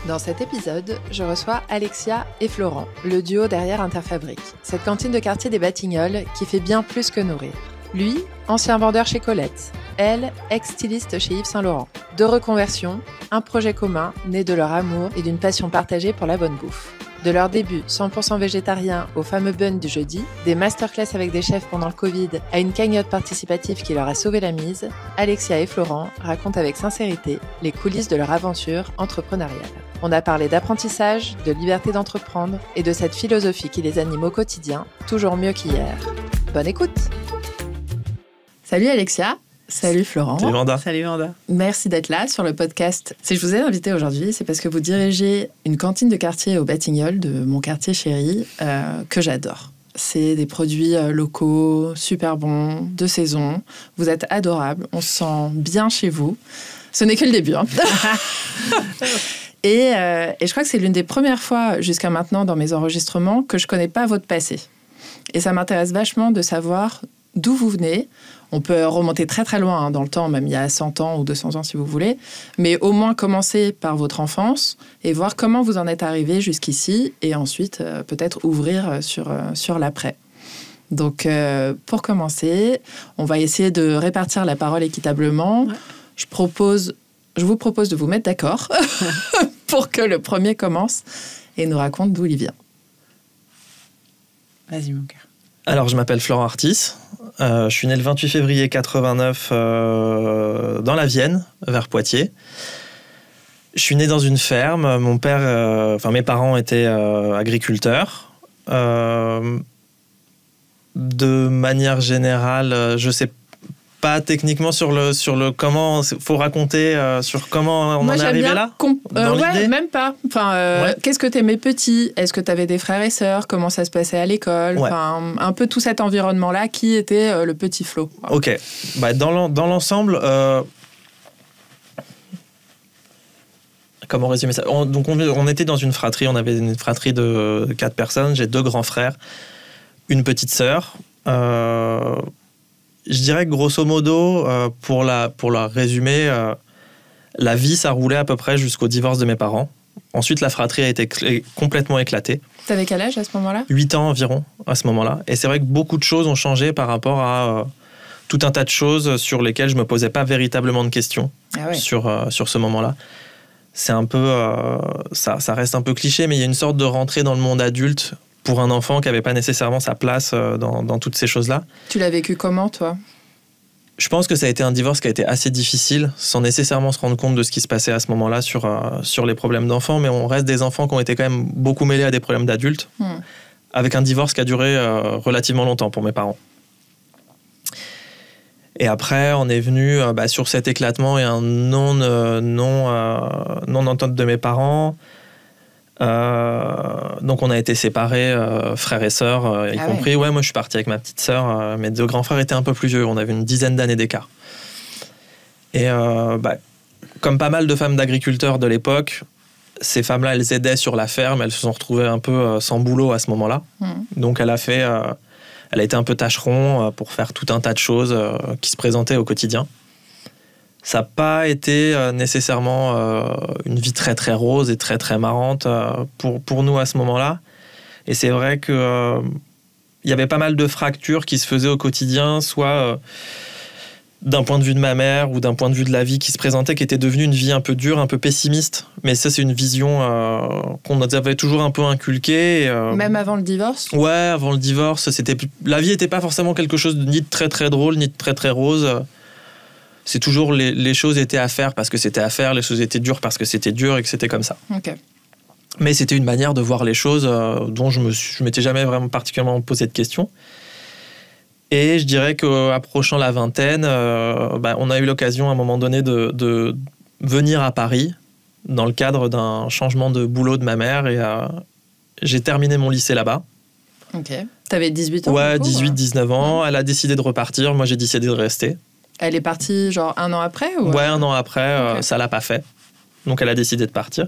Dans cet épisode, je reçois Alexia et Florent, le duo derrière Interfabrique, cette cantine de quartier des Batignolles qui fait bien plus que nourrir. Lui, ancien vendeur chez Colette, elle, ex-styliste chez Yves Saint Laurent. Deux reconversions, un projet commun né de leur amour et d'une passion partagée pour la bonne bouffe. De leur début 100% végétarien au fameux bun du jeudi, des masterclass avec des chefs pendant le Covid à une cagnotte participative qui leur a sauvé la mise, Alexia et Florent racontent avec sincérité les coulisses de leur aventure entrepreneuriale. On a parlé d'apprentissage, de liberté d'entreprendre et de cette philosophie qui les anime au quotidien, toujours mieux qu'hier. Bonne écoute! Salut Alexia! Salut Florent. Salut Vanda. Salut Vanda. Merci d'être là sur le podcast. Si je vous ai invité aujourd'hui, c'est parce que vous dirigez une cantine de quartier aux Batignolles, de mon quartier chéri, que j'adore. C'est des produits locaux, super bons, de saison. Vous êtes adorables, on se sent bien chez vous. Ce n'est que le début. Hein. Et je crois que c'est l'une des premières fois jusqu'à maintenant dans mes enregistrements que je ne connais pas votre passé. Et ça m'intéresse vachement de savoir d'où vous venez. On peut remonter très très loin dans le temps, même il y a 100 ans ou 200 ans si vous voulez, mais au moins commencer par votre enfance et voir comment vous en êtes arrivé jusqu'ici et ensuite peut-être ouvrir sur l'après. Donc pour commencer, on va essayer de répartir la parole équitablement. Ouais. Je vous propose de vous mettre d'accord pour que le premier commence et nous raconte d'où il vient. Vas-y mon cœur. Alors, je m'appelle Florent Artis. Je suis né le 28 février 89 dans la Vienne, vers Poitiers. Je suis né dans une ferme. Mon père, mes parents étaient agriculteurs. De manière générale, je sais pas techniquement sur le comment faut raconter sur comment on en est arrivé là. Ouais, même pas. Enfin, qu'est-ce que t'aimais petit? Est-ce que t'avais des frères et sœurs? Comment ça se passait à l'école? Ouais. Enfin, un peu tout cet environnement-là. Qui était le petit Flo? Ok. Bah, dans l'ensemble, comment résumer ça? On était dans une fratrie. On avait une fratrie de 4 personnes. J'ai 2 grands frères, une petite sœur. Je dirais que grosso modo, pour la résumer, la vie, ça roulait à peu près jusqu'au divorce de mes parents. Ensuite, la fratrie a été complètement éclatée. T'avais quel âge à ce moment-là? 8 ans environ, à ce moment-là. Et c'est vrai que beaucoup de choses ont changé par rapport à tout un tas de choses sur lesquelles je ne me posais pas véritablement de questions sur ce moment-là. C'est un peu... ça reste un peu cliché, mais il y a une sorte de rentrée dans le monde adulte pour un enfant qui n'avait pas nécessairement sa place dans toutes ces choses-là. Tu l'as vécu comment, toi? Je pense que ça a été un divorce qui a été assez difficile, sans nécessairement se rendre compte de ce qui se passait à ce moment-là sur les problèmes d'enfants, mais on reste des enfants qui ont été quand même beaucoup mêlés à des problèmes d'adultes, avec un divorce qui a duré relativement longtemps pour mes parents. Et après, on est venu sur cet éclatement et un non-entente de mes parents. Donc on a été séparés, frères et sœurs, y compris. Ouais, moi je suis parti avec ma petite sœur. Mes 2 grands frères étaient un peu plus vieux. On avait une dizaine d'années d'écart. Et comme pas mal de femmes d'agriculteurs de l'époque, ces femmes-là, elles aidaient sur la ferme. Elles se sont retrouvées un peu sans boulot à ce moment-là. Donc elle a été un peu tâcheron pour faire tout un tas de choses qui se présentaient au quotidien. Ça n'a pas été nécessairement une vie très très rose et très très marrante pour nous à ce moment-là. Et c'est vrai qu'il y avait pas mal de fractures qui se faisaient au quotidien, soit d'un point de vue de ma mère ou d'un point de vue de la vie qui se présentait, qui était devenue une vie un peu dure, un peu pessimiste. Mais ça, c'est une vision qu'on nous avait toujours un peu inculquée. Même avant le divorce? Ouais, avant le divorce, la vie n'était pas forcément quelque chose ni de très très drôle, ni de très très rose. C'est toujours les choses étaient à faire parce que c'était à faire, les choses étaient dures parce que c'était dur et que c'était comme ça. Okay. Mais c'était une manière de voir les choses dont je m'étais jamais vraiment particulièrement posé de questions. Et je dirais qu'approchant la vingtaine, on a eu l'occasion à un moment donné de venir à Paris dans le cadre d'un changement de boulot de ma mère. Et j'ai terminé mon lycée là-bas. Ok. T'avais 18 ans? Ouais, 18-19 ans. Elle a décidé de repartir. Moi, j'ai décidé de rester. Elle est partie genre 1 an après ou... Ouais, 1 an après, ça l'a pas fait. Donc elle a décidé de partir.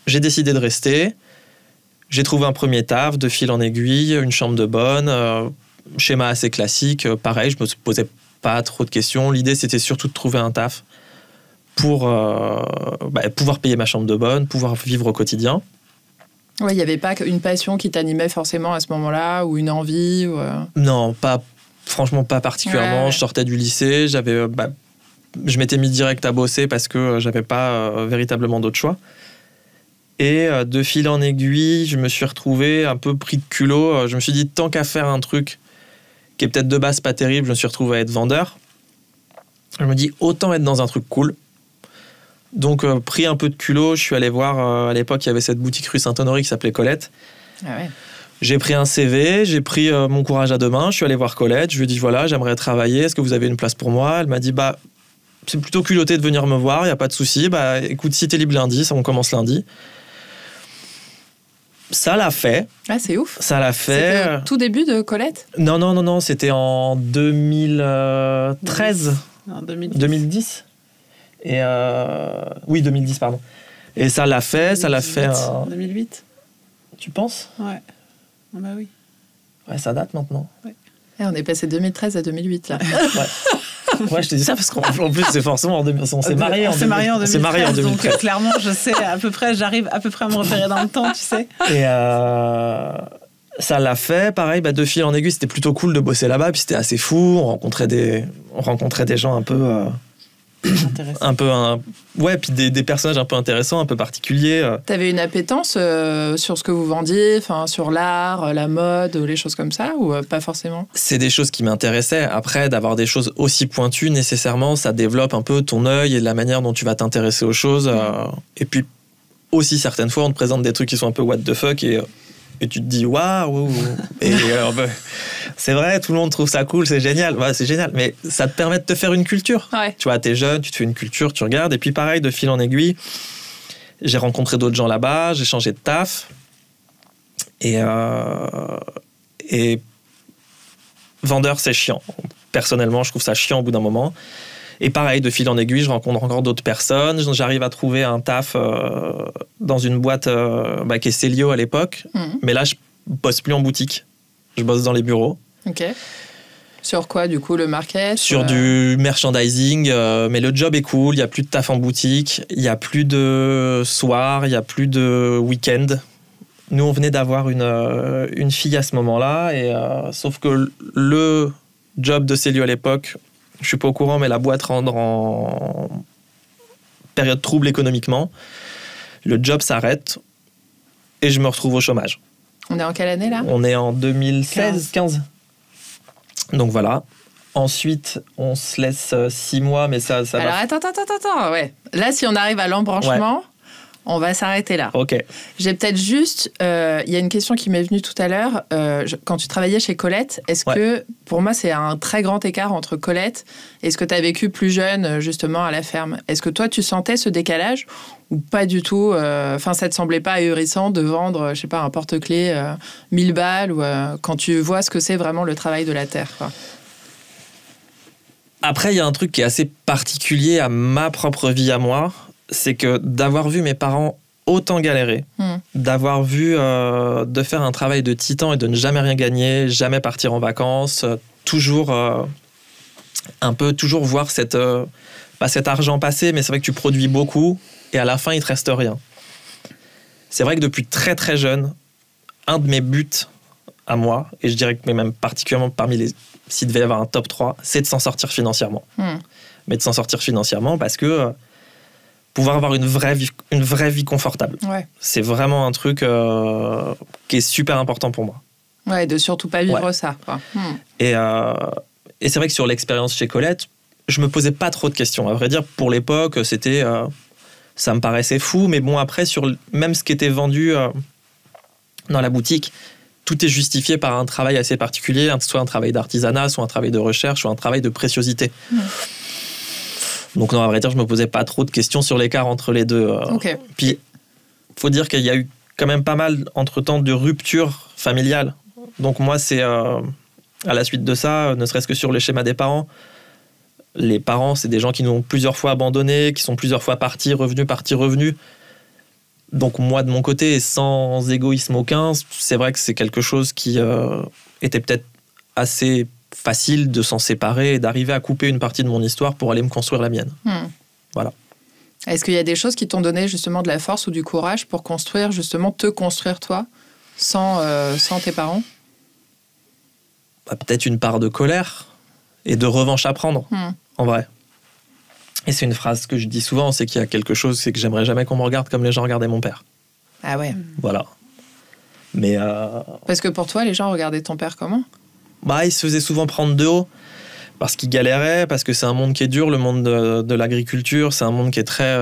J'ai décidé de rester. J'ai trouvé un premier taf, de fil en aiguille, une chambre de bonne, schéma assez classique. Pareil, je me posais pas trop de questions. L'idée, c'était surtout de trouver un taf pour pouvoir payer ma chambre de bonne, pouvoir vivre au quotidien. Ouais, il n'y avait pas une passion qui t'animait forcément à ce moment-là, ou une envie ou... Non, franchement pas particulièrement. Ouais. Je sortais du lycée, je m'étais mis direct à bosser parce que j'avais pas véritablement d'autre choix. Et de fil en aiguille, je me suis retrouvé un peu pris de culot. Je me suis dit, tant qu'à faire un truc qui est peut-être de base pas terrible, je me suis retrouvé à être vendeur. Je me dis, autant être dans un truc cool. Donc, pris un peu de culot, je suis allé voir, à l'époque, il y avait cette boutique rue Saint-Honoré qui s'appelait Colette. Ah ouais. J'ai pris un CV, j'ai pris mon courage à deux mains, je suis allé voir Colette, je lui ai dit, voilà, j'aimerais travailler, est-ce que vous avez une place pour moi ? Elle m'a dit, c'est plutôt culotté de venir me voir, il n'y a pas de souci. Écoute, si t'es libre lundi, on commence lundi. Ça l'a fait. Ah, c'est ouf. Ça l'a fait. C'était au tout début de Colette ? Non, c'était en 2013. En 2010. 2010. Et oui, 2010, pardon. Et ça l'a fait, 2018. ça l'a fait... 2008. Tu penses ? Ouais. Ah bah oui. Ouais, ça date maintenant. Ouais. Et on est passé 2013 à 2008, là. Ouais, je te dis ça parce qu'en plus, c'est forcément en 2000. On s'est mariés en 2013. Donc, clairement, je sais j'arrive à peu près à me repérer dans le temps, tu sais. Et ça l'a fait. Pareil, de fil en aiguille, c'était plutôt cool de bosser là-bas. Puis c'était assez fou. On rencontrait des gens un peu... puis des personnages un peu intéressants, un peu particuliers. T'avais une appétence sur ce que vous vendiez, sur l'art, la mode, les choses comme ça, ou pas forcément ? C'est des choses qui m'intéressaient. Après, d'avoir des choses aussi pointues, nécessairement, ça développe un peu ton œil et la manière dont tu vas t'intéresser aux choses. Et puis, aussi, certaines fois, on te présente des trucs qui sont un peu what the fuck et tu te dis waouh. Et c'est vrai, tout le monde trouve ça cool, c'est génial. Ouais, c'est génial, mais ça te permet de te faire une culture. Ouais. Tu vois, t'es jeune, tu te fais une culture, tu regardes. Et puis pareil, de fil en aiguille, j'ai rencontré d'autres gens là-bas, j'ai changé de taf. Et vendeur, c'est chiant. Personnellement, je trouve ça chiant au bout d'un moment. Et pareil, de fil en aiguille, je rencontre encore d'autres personnes. J'arrive à trouver un taf dans une boîte qui est Célio à l'époque. Mais là, je bosse plus en boutique. Je bosse dans les bureaux. Ok. Sur quoi, du coup, le market ? Sur du merchandising. Mais le job est cool. Il n'y a plus de taf en boutique. Il n'y a plus de soir. Il n'y a plus de week-end. Nous, on venait d'avoir une fille à ce moment-là. Sauf que le job de Célio à l'époque... Je ne suis pas au courant, mais la boîte rentre en période trouble économiquement. Le job s'arrête et je me retrouve au chômage. On est en quelle année, là ? On est en 2015. Donc voilà. Ensuite, on se laisse 6 mois, mais ça Alors, va... attends. Ouais. Là, si on arrive à l'embranchement... Ouais. On va s'arrêter là. Ok. J'ai peut-être juste... y a une question qui m'est venue tout à l'heure. Quand tu travaillais chez Colette, est-ce que... Pour moi, c'est un très grand écart entre Colette et ce que tu as vécu plus jeune, justement, à la ferme. Est-ce que toi, tu sentais ce décalage ou pas du tout ? Ça te semblait pas ahurissant de vendre, je sais pas, un porte-clés 1000 balles ou quand tu vois ce que c'est vraiment le travail de la terre, quoi. Après, il y a un truc qui est assez particulier à ma propre vie à moi. C'est que d'avoir vu mes parents autant galérer, d'avoir vu de faire un travail de titan et de ne jamais rien gagner, jamais partir en vacances, toujours voir cet argent passer, mais c'est vrai que tu produis beaucoup et à la fin, il te reste rien. C'est vrai que depuis très très jeune, un de mes buts à moi, et je dirais que même particulièrement s'il devait y avoir un top 3, c'est de s'en sortir financièrement. Mais de s'en sortir financièrement parce que pouvoir avoir une vraie vie confortable. Ouais. C'est vraiment un truc qui est super important pour moi. Ouais, de surtout pas vivre ça. Quoi. Et c'est vrai que sur l'expérience chez Colette, je me posais pas trop de questions. À vrai dire, pour l'époque, c'était, ça me paraissait fou. Mais bon, après, sur même ce qui était vendu dans la boutique, tout est justifié par un travail assez particulier, soit un travail d'artisanat, soit un travail de recherche, soit un travail de préciosité. Donc non, à vrai dire, je me posais pas trop de questions sur l'écart entre les deux. Okay. Puis, faut dire qu'il y a eu quand même pas mal, entre-temps, de ruptures familiales. Donc moi, c'est à la suite de ça, ne serait-ce que sur le schéma des parents. Les parents, c'est des gens qui nous ont plusieurs fois abandonnés, qui sont plusieurs fois partis, revenus. Donc moi, de mon côté, sans égoïsme aucun, c'est vrai que c'est quelque chose qui était peut-être assez facile de s'en séparer et d'arriver à couper une partie de mon histoire pour aller me construire la mienne. Voilà. Est-ce qu'il y a des choses qui t'ont donné justement de la force ou du courage pour te construire toi, sans tes parents? Peut-être une part de colère et de revanche à prendre, en vrai. Et c'est une phrase que je dis souvent, c'est qu'il y a quelque chose, c'est que j'aimerais jamais qu'on me regarde comme les gens regardaient mon père. Ah ouais. Voilà. Mais parce que pour toi, les gens regardaient ton père comment? Il se faisait souvent prendre de haut, parce qu'il galérait, parce que c'est un monde qui est dur, le monde de l'agriculture, c'est un monde qui est très...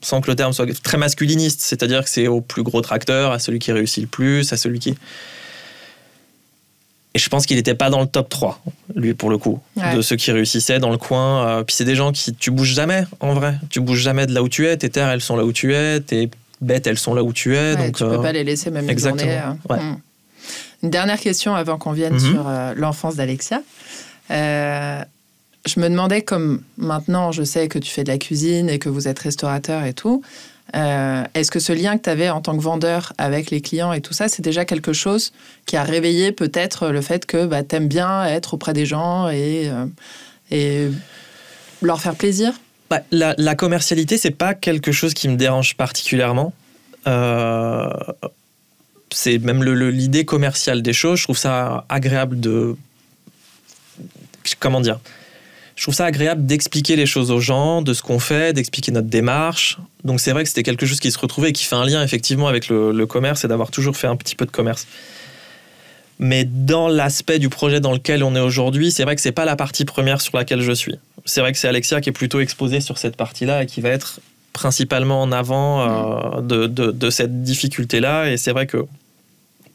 sans que le terme soit très masculiniste, c'est-à-dire que c'est au plus gros tracteur, à celui qui réussit le plus, à celui qui... Et je pense qu'il n'était pas dans le top 3, lui, pour le coup, de ceux qui réussissaient dans le coin. Puis c'est des gens qui... Tu bouges jamais, en vrai. Tu bouges jamais de là où tu es. Tes terres, elles sont là où tu es. Tes bêtes, elles sont là où tu es. Donc, tu peux pas les laisser même une journée. Une dernière question avant qu'on vienne sur l'enfance d'Alexia. Je me demandais, comme maintenant, je sais que tu fais de la cuisine et que vous êtes restaurateur et tout... est-ce que ce lien que tu avais en tant que vendeur avec les clients et tout ça, c'est déjà quelque chose qui a réveillé peut-être le fait que tu aimes bien être auprès des gens et leur faire plaisir? La commercialité, c'est pas quelque chose qui me dérange particulièrement. C'est même l'idée commerciale des choses. Je trouve ça agréable comment dire? Je trouve ça agréable d'expliquer les choses aux gens, de ce qu'on fait, d'expliquer notre démarche. Donc c'est vrai que c'était quelque chose qui se retrouvait et qui fait un lien effectivement avec le commerce et d'avoir toujours fait un petit peu de commerce. Mais dans l'aspect du projet dans lequel on est aujourd'hui, c'est vrai que c'est pas la partie première sur laquelle je suis. C'est vrai que c'est Alexia qui est plutôt exposée sur cette partie-là et qui va être principalement en avant de cette difficulté-là. Et c'est vrai que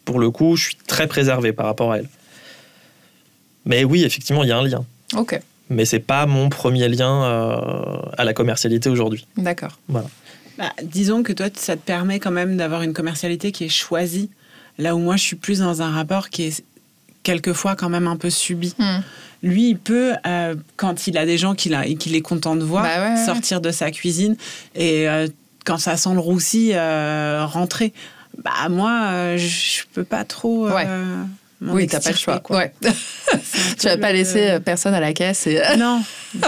pour le coup, je suis très préservé par rapport à elle. Mais oui, effectivement, il y a un lien. Ok. Mais c'est pas mon premier lien à la commercialité aujourd'hui. D'accord. Voilà. Disons que toi, ça te permet quand même d'avoir une commercialité qui est choisie, là où moi, je suis plus dans un rapport qui est quelquefois quand même un peu subi. Lui, il peut, quand il a des gens qu'il est content de voir, sortir de sa cuisine et quand ça sent le roussi, rentrer. Moi, je peux pas trop... Oui, t'as pas le choix. Ouais. Tu vas pas laisser personne à la caisse. Non,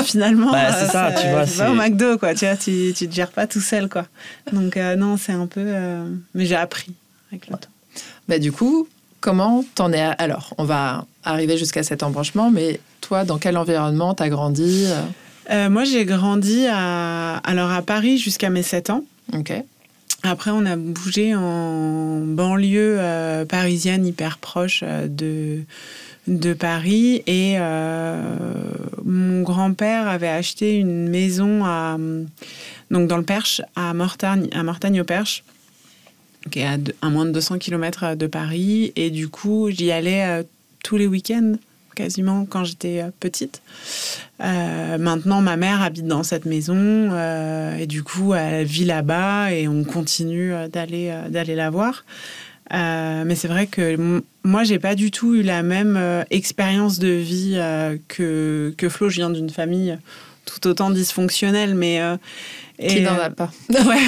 finalement, c'est ça, tu vois. C'est pas au McDo, quoi. Tu vois, tu te gères pas tout seul, quoi. Donc non, c'est un peu. Mais j'ai appris avec le temps. Du coup, comment t'en es Alors, on va arriver jusqu'à cet embranchement, mais toi, dans quel environnement t'as grandi? Moi, j'ai grandi à Paris jusqu'à mes 7 ans. Ok. Après, on a bougé en banlieue parisienne hyper proche de Paris. Et mon grand-père avait acheté une maison donc dans le Perche, à Mortagne-au-Perche, qui est à moins de 200 km de Paris. Et du coup, j'y allais tous les week-ends, quasiment, quand j'étais petite. Maintenant, ma mère habite dans cette maison et du coup, elle vit là-bas et on continue d'aller la voir. Mais c'est vrai que moi, j'ai pas du tout eu la même expérience de vie que Flo. Je viens d'une famille tout autant dysfonctionnelle, mais... Qui n'en a pas. Ouais.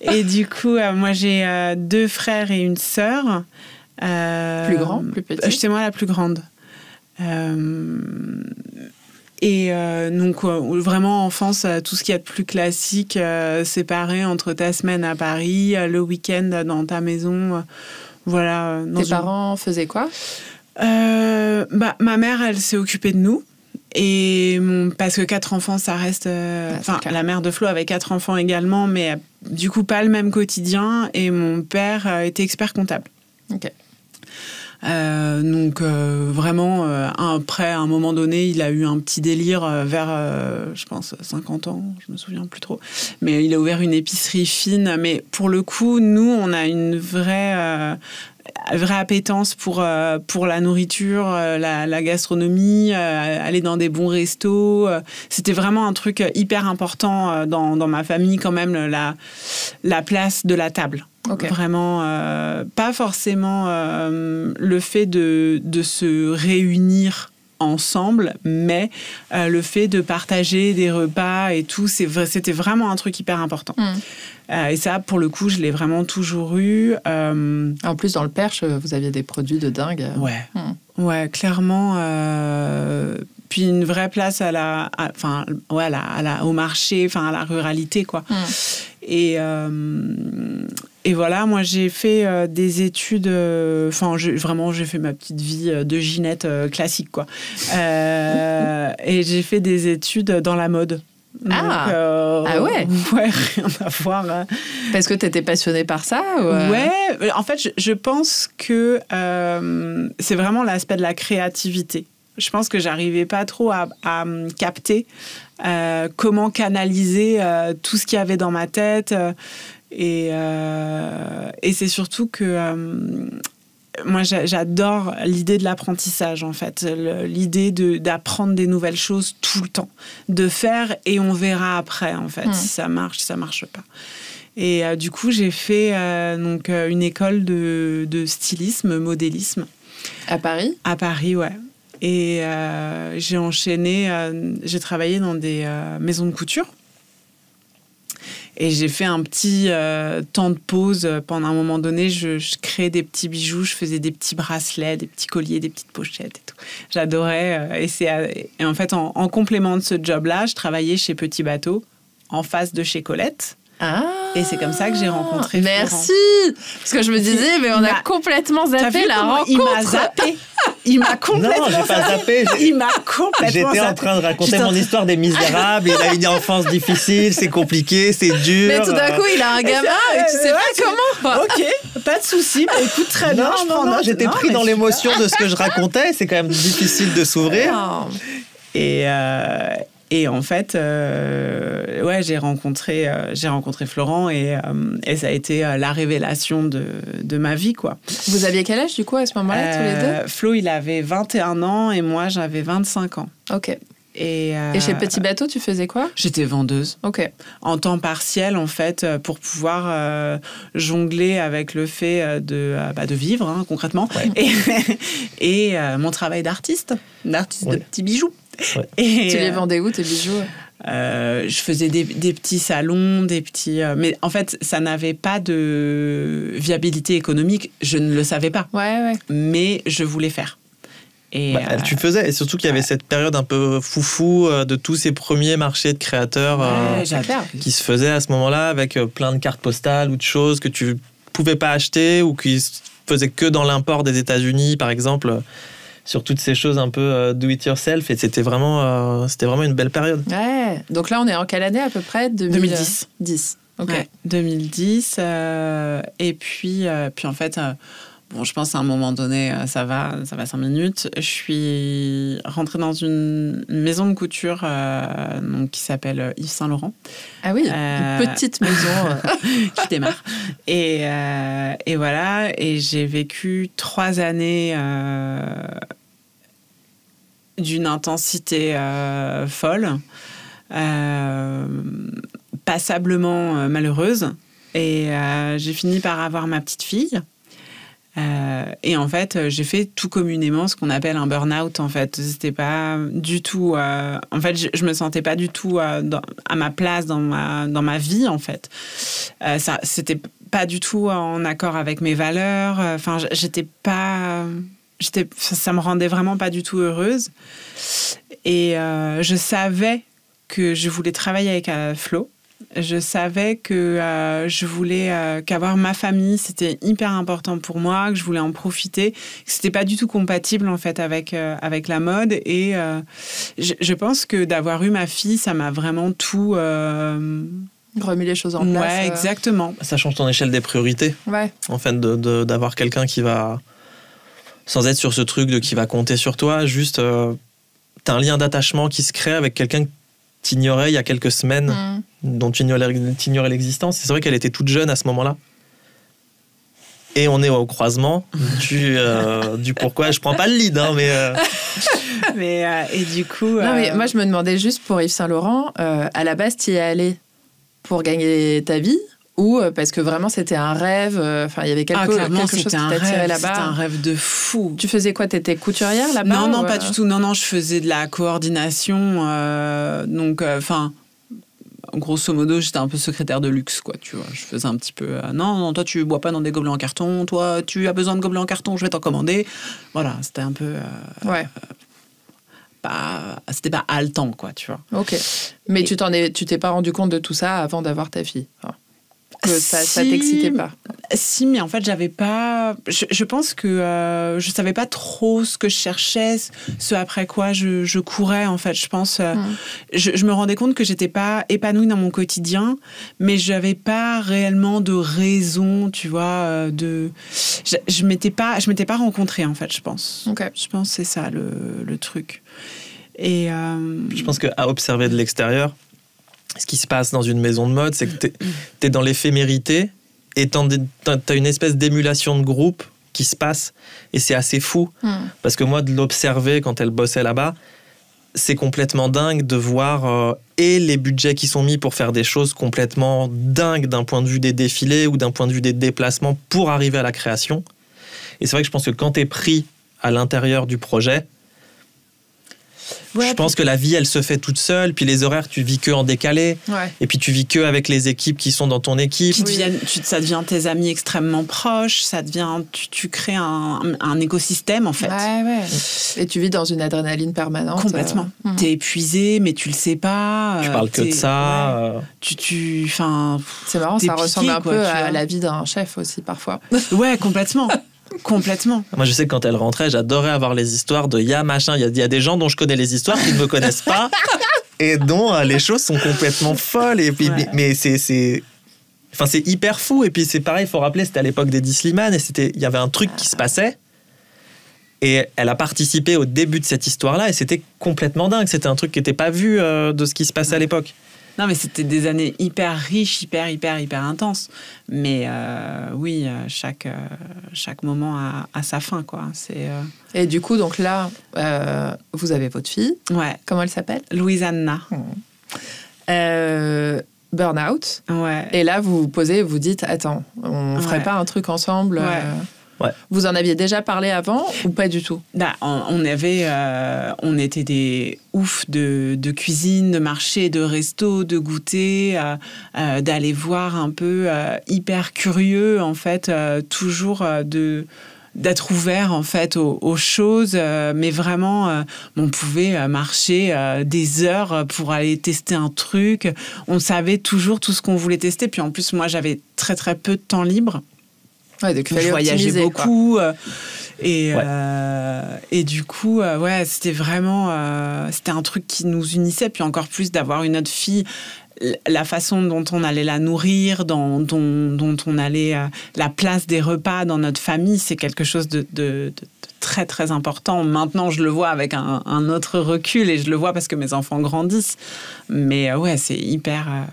Et du coup, moi, j'ai 2 frères et une sœur. Plus grand, plus petit? C'est moi la plus grande. Donc vraiment enfance, tout ce qu'il y a de plus classique, séparé entre ta semaine à Paris, le week-end dans ta maison, voilà. Tes parents faisaient quoi? Ma mère, elle s'est occupée de nous. Et parce que 4 enfants, ça reste... la mère de Flo avait 4 enfants également, mais du coup pas le même quotidien. Et mon père était expert comptable. Ok. Donc vraiment après à un moment donné il a eu un petit délire vers je pense 50 ans, je me souviens plus trop, mais il a ouvert une épicerie fine. Mais pour le coup, nous on a une vraie appétence pour la nourriture, la gastronomie, aller dans des bons restos. C'était vraiment un truc hyper important dans ma famille quand même, la place de la table. Okay. Vraiment, pas forcément le fait de se réunir ensemble, mais le fait de partager des repas et tout, c'était vraiment un truc hyper important. Et ça, pour le coup, je l'ai vraiment toujours eu. En plus, dans le Perche, vous aviez des produits de dingue. Ouais, clairement. puis une vraie place au marché, à la ruralité, quoi. Et voilà, moi j'ai fait des études, j'ai fait ma petite vie de Ginette classique, quoi. Et j'ai fait des études dans la mode. Donc, ah ouais. Ouais, rien à voir. Parce que tu étais passionnée par ça ou... Ouais, en fait, je pense que c'est vraiment l'aspect de la créativité. Je pense que j'arrivais pas trop à capter comment canaliser tout ce qu'il y avait dans ma tête. Et c'est surtout que moi, j'adore l'idée de l'apprentissage, en fait. L'idée d'apprendre des nouvelles choses tout le temps. De faire et on verra après, en fait, si ça marche, si ça marche pas. Et du coup, j'ai fait une école de stylisme, modélisme. À Paris ? À Paris, ouais. Et j'ai enchaîné, j'ai travaillé dans des maisons de couture. Et j'ai fait un petit temps de pause. Pendant un moment donné, je créais des petits bijoux, je faisais des petits bracelets, des petits colliers, des petites pochettes et tout. J'adorais. Et en fait, en complément de ce job-là, je travaillais chez Petit Bateau, en face de chez Colette. Et c'est comme ça que j'ai rencontré Florent. Merci. Parce que je me disais, mais on a complètement zappé la rencontre. Il m'a zappé. Il m'a complètement Non, j'ai pas zappé. Il m'a complètement J'étais en train de raconter mon histoire des Misérables. Il a une enfance difficile, c'est compliqué, c'est dur. Mais tout d'un coup, il a un gamin et tu sais pas comment. Ok, pas de souci. Bah, écoute, très bien. Non, j'étais pris dans l'émotion de ce que je racontais. C'est quand même difficile de s'ouvrir. Et en fait, j'ai rencontré Florent et ça a été la révélation de ma vie, quoi. Vous aviez quel âge, du coup, à ce moment-là, tous les deux ? Flo, il avait 21 ans et moi, j'avais 25 ans. Ok. Et chez Petit Bateau, tu faisais quoi ? J'étais vendeuse. Ok. En temps partiel, en fait, pour pouvoir jongler avec le fait de vivre, hein, concrètement, et mon travail d'artiste de petits bijoux. Ouais. Et tu les vendais où, tes bijoux ? Je faisais des petits salons, des petits... mais en fait, ça n'avait pas de viabilité économique. Je ne le savais pas. Ouais. Mais je voulais faire. Et tu faisais, et surtout qu'il y avait cette période un peu foufou de tous ces premiers marchés de créateurs qui se faisaient à ce moment-là avec plein de cartes postales ou de choses que tu pouvais pas acheter ou qui se faisaient que dans l'import des États-Unis, par exemple, sur toutes ces choses un peu do it yourself. Et c'était vraiment une belle période. Ouais. Donc là, on est en quelle année à peu près ? 2010. 10. Ok. Ouais, 2010. Et puis en fait. Je pense à un moment donné, ça va 5 minutes. Je suis rentrée dans une maison de couture qui s'appelle Yves Saint Laurent. Ah oui, une petite maison qui démarre. Et voilà, et j'ai vécu 3 années d'une intensité folle, passablement malheureuse. Et j'ai fini par avoir ma petite fille. Et en fait, j'ai fait tout communément ce qu'on appelle un burn-out. En fait, c'était pas du tout. En fait, je me sentais pas du tout à ma place dans ma vie. En fait, c'était pas du tout en accord avec mes valeurs. Enfin, ça me rendait vraiment pas du tout heureuse. Et je savais que je voulais travailler avec Flo. Je savais que je voulais qu'avoir ma famille, c'était hyper important pour moi, que je voulais en profiter, que c'était pas du tout compatible en fait avec la mode. Et je pense que d'avoir eu ma fille, ça m'a vraiment tout remis les choses en place. Ouais, exactement. Ça change ton échelle des priorités. Ouais. En fait, d'avoir quelqu'un qui va, sans être sur ce truc qui va compter sur toi, juste t'as un lien d'attachement qui se crée avec quelqu'un que t'ignorais il y a quelques semaines, dont tu ignorais l'existence. C'est vrai qu'elle était toute jeune à ce moment-là. Et on est au croisement du pourquoi. Je prends pas le lead, hein, mais... et du coup... Non, mais moi, je me demandais juste pour Yves Saint Laurent, à la base, tu y es allée pour gagner ta vie ou parce que vraiment c'était un rêve, il y avait quelque chose qui t'attirait là-bas. C'était un rêve de fou. Tu faisais quoi ? T'étais couturière là-bas ? Non, pas du tout. Non, je faisais de la coordination. Grosso modo, j'étais un peu secrétaire de luxe, quoi, tu vois. Je faisais un petit peu... non, toi, tu bois pas dans des gobelets en carton. Toi, tu as besoin de gobelets en carton, je vais t'en commander. Voilà, c'était un peu... pas haletant, quoi, tu vois. Ok. Mais tu t'es pas rendu compte de tout ça avant d'avoir ta fille. Que ça t'excitait pas. Si, mais en fait, j'avais pas. Je pense que je savais pas trop ce que je cherchais, ce après quoi je courais. En fait, je pense. Je me rendais compte que j'étais pas épanouie dans mon quotidien, mais j'avais pas réellement de raison, tu vois. Je m'étais pas rencontrée, en fait. Je pense. Okay. Je pense que c'est ça le truc. Et je pense qu'à observer de l'extérieur, ce qui se passe dans une maison de mode, c'est que t'es dans l'éphémérité et t'as une espèce d'émulation de groupe qui se passe et c'est assez fou. Parce que moi, de l'observer quand elle bossait là-bas, c'est complètement dingue de voir et les budgets qui sont mis pour faire des choses complètement dingues d'un point de vue des défilés ou d'un point de vue des déplacements pour arriver à la création. Et c'est vrai que je pense que quand t'es pris à l'intérieur du projet, je pense que la vie, elle se fait toute seule. Puis les horaires, tu vis que en décalé. Ouais. Et puis tu vis que avec les équipes qui sont dans ton équipe. Ça devient tes amis extrêmement proches. Ça devient, tu crées un écosystème, en fait. Ouais. Et tu vis dans une adrénaline permanente. Complètement. T'es épuisé, mais tu le sais pas. Tu parles que de ça. C'est marrant, ça ressemble un peu à la vie d'un chef aussi, parfois. Ouais, complètement. Complètement. Moi, je sais que quand elle rentrait, j'adorais avoir les histoires de machin. Il y a des gens dont je connais les histoires qui ne me connaissent pas et dont les choses sont complètement folles. Et puis, mais c'est hyper fou. Et puis, c'est pareil, il faut rappeler, c'était à l'époque d'Hedi Slimane et il y avait un truc qui se passait. Et elle a participé au début de cette histoire-là et c'était complètement dingue. C'était un truc qui n'était pas vu de ce qui se passait à l'époque. Non, mais c'était des années hyper riches, hyper intenses. Mais oui, chaque moment a sa fin, quoi. Et du coup, donc là, vous avez votre fille. Ouais. Comment elle s'appelle ? Louise Anna. Burnout. Ouais. Et là, vous vous posez et vous dites, attends, on ferait pas un truc ensemble Ouais. Vous en aviez déjà parlé avant ou pas du tout ? On était des oufs de cuisine, de marché, de resto, de goûter, d'aller voir un peu, hyper curieux en fait, toujours d'être ouvert en fait aux choses, mais vraiment on pouvait marcher des heures pour aller tester un truc. On savait toujours tout ce qu'on voulait tester. Puis en plus moi j'avais très très peu de temps libre. Ouais, donc je voyageais beaucoup et du coup c'était vraiment c'était un truc qui nous unissait, puis encore plus d'avoir une autre fille, la façon dont on allait la nourrir, dont on allait la place des repas dans notre famille, c'est quelque chose de très très important. Maintenant je le vois avec un autre recul et je le vois parce que mes enfants grandissent, mais c'est hyper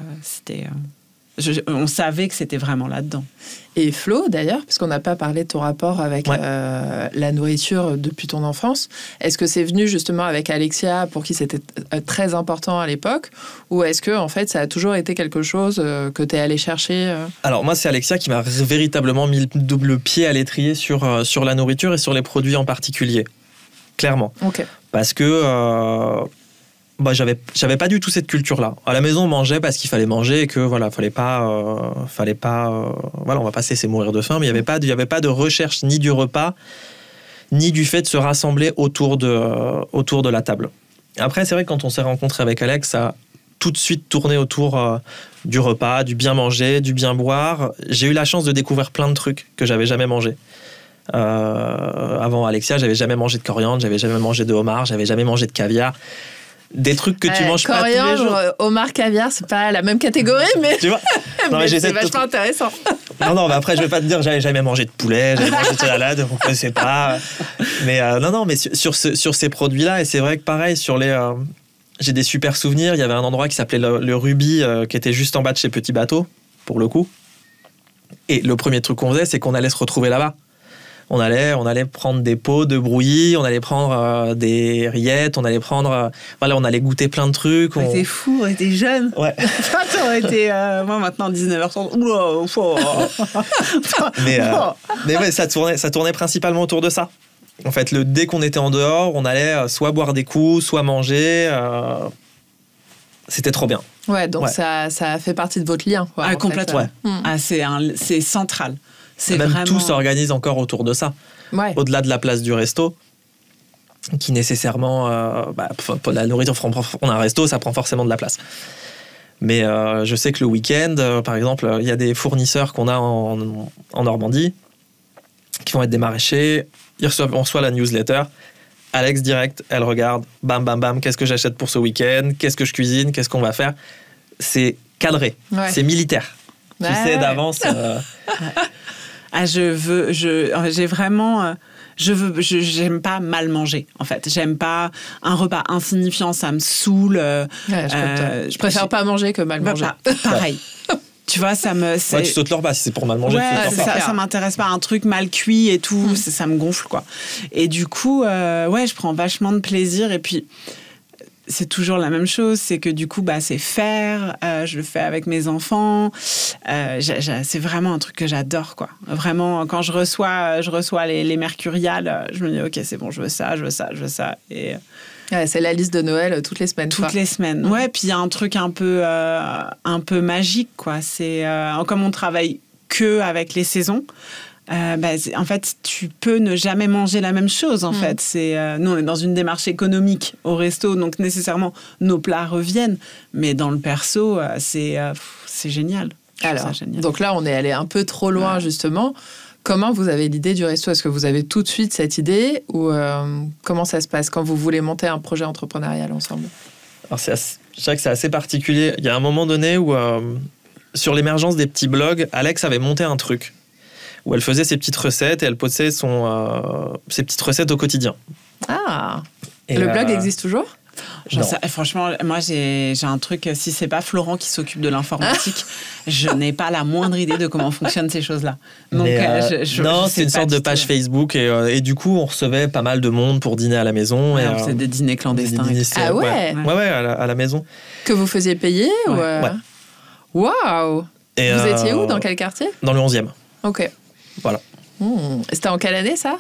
on savait que c'était vraiment là-dedans. Et Flo, d'ailleurs, parce qu'on n'a pas parlé de ton rapport avec la nourriture depuis ton enfance, est-ce que c'est venu justement avec Alexia, pour qui c'était très important à l'époque, ou est-ce que en fait ça a toujours été quelque chose que tu es allé chercher Alors moi, c'est Alexia qui m'a véritablement mis le pied à l'étrier sur la nourriture et sur les produits en particulier. Clairement. Ok. Parce que... j'avais pas du tout cette culture-là. À la maison, on mangeait parce qu'il fallait manger et que voilà, fallait pas, on va pas se laisser mourir de faim, mais il y avait pas de recherche ni du repas, ni du fait de se rassembler autour de la table. Après, c'est vrai que quand on s'est rencontré avec Alex, ça a tout de suite tourné autour du repas, du bien manger, du bien boire. J'ai eu la chance de découvrir plein de trucs que j'avais jamais mangés. Avant Alexia, j'avais jamais mangé de coriandre, j'avais jamais mangé de homard, j'avais jamais mangé de caviar. Des trucs que tu manges pas tous les jours. Homard, caviar, c'est pas la même catégorie, mais, tu vois non, mais c'est vachement intéressant. Non, mais après, je vais pas te dire, j'avais jamais mangé de poulet, j'avais mangé de salade, vous connaissez pas. Mais mais sur ces produits-là, et c'est vrai que pareil, j'ai des super souvenirs. Il y avait un endroit qui s'appelait le Ruby, qui était juste en bas de chez Petit Bateau, pour le coup. Et le premier truc qu'on faisait, c'est qu'on allait se retrouver là-bas. On allait prendre des pots de brouillis, on allait prendre des rillettes, on allait goûter plein de trucs. T'es fou, on était jeune. Ouais. T'aurais été, moi maintenant 19h30. Mais ouais, ça tournait principalement autour de ça. En fait, dès qu'on était en dehors, on allait soit boire des coups, soit manger. C'était trop bien. Ouais, donc ça a fait partie de votre lien. Quoi, complètement. C'est central. Même tout s'organise encore autour de ça. Ouais. Au-delà de la place du resto, qui nécessairement, la nourriture, on a un resto, ça prend forcément de la place. Mais je sais que le week-end, par exemple, il y a des fournisseurs qu'on a en Normandie qui vont être des maraîchers. On reçoit la newsletter. Alex, direct, elle regarde, bam, bam, bam, qu'est-ce que j'achète pour ce week-end, qu'est-ce que je cuisine, qu'est-ce qu'on va faire. C'est cadré, c'est militaire. Tu sais d'avance. J'aime pas mal manger, en fait. J'aime pas un repas insignifiant, ça me saoule. Je préfère pas manger que mal manger. Pareil. Tu vois, ça me... tu sautes le repas, si c'est pour mal manger. Ça m'intéresse pas. Un truc mal cuit et tout, ça me gonfle, quoi. Et du coup, je prends vachement de plaisir. Et puis, c'est toujours la même chose, c'est que du coup, c'est faire. Je le fais avec mes enfants. C'est vraiment un truc que j'adore, quoi. Vraiment, quand je reçois les mercuriales, je me dis, ok, c'est bon, je veux ça. Et... c'est la liste de Noël toutes les semaines. Toutes les semaines. Ouais, puis il y a un truc un peu magique, quoi. C'est comme on travaille que avec les saisons. En fait, tu peux ne jamais manger la même chose. En fait, nous, on est dans une démarche économique au resto, donc nécessairement nos plats reviennent. Mais dans le perso, c'est génial. Alors, donc là, on est allé un peu trop loin, justement. Comment vous avez l'idée du resto ? Est-ce que vous avez tout de suite cette idée ou comment ça se passe quand vous voulez monter un projet entrepreneurial ensemble ? Alors, je dirais que c'est assez particulier. Il y a un moment donné où, sur l'émergence des petits blogs, Alex avait monté un truc où elle faisait ses petites recettes et elle postait ses petites recettes au quotidien. Ah, et le blog existe toujours ? Franchement, moi, j'ai un truc, si c'est pas Florent qui s'occupe de l'informatique, je n'ai pas la moindre idée de comment fonctionnent ces choses-là. Donc, c'est une sorte de page Facebook et du coup, on recevait pas mal de monde pour dîner à la maison. Ouais, on faisait des dîners clandestins. Ah ouais, à la maison. Que vous faisiez payer ouais. Waouh. Vous étiez où ? Dans quel quartier ? Dans le 11e. Ok. Voilà. C'était en quelle année, ça ?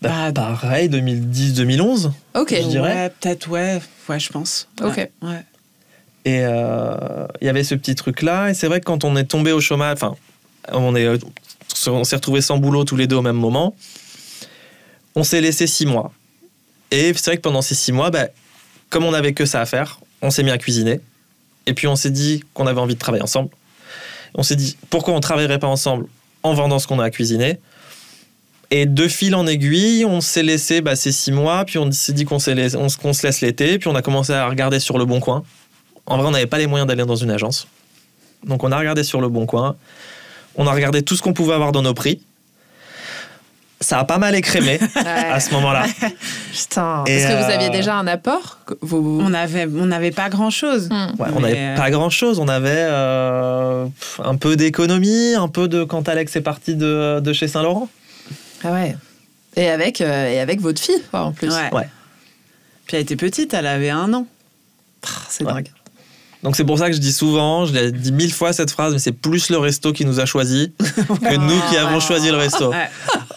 Pareil, 2010-2011. Ok. Je dirais. Ouais, peut-être, ouais, je pense. Ok. Ouais. Et il y avait ce petit truc-là. Et c'est vrai que quand on est tombé au chômage, on s'est retrouvés sans boulot tous les deux au même moment. On s'est laissé 6 mois. Et c'est vrai que pendant ces 6 mois, comme on n'avait que ça à faire, on s'est mis à cuisiner. Et puis on s'est dit qu'on avait envie de travailler ensemble. On s'est dit, pourquoi on ne travaillerait pas ensemble en vendant ce qu'on a à cuisiner ? Et de fil en aiguille, on s'est laissé ces 6 mois, puis on s'est dit qu'on se laisse l'été, puis on a commencé à regarder sur Le Bon Coin. En vrai, on n'avait pas les moyens d'aller dans une agence. Donc on a regardé sur Le Bon Coin, on a regardé tout ce qu'on pouvait avoir dans nos prix. Ça a pas mal écrémé à ce moment-là. Putain, est-ce que vous aviez déjà un apport ? On n'avait pas grand-chose. On n'avait pas grand-chose. On avait un peu d'économie, un peu de quand Alex est parti de chez Saint-Laurent. Ah ouais. Et avec votre fille, en plus. Ouais. Puis elle était petite, elle avait 1 an. C'est dingue. Donc c'est pour ça que je dis souvent, je l'ai dit 1000 fois cette phrase, mais c'est plus le resto qui nous a choisis que nous qui avons choisi le resto. Ouais.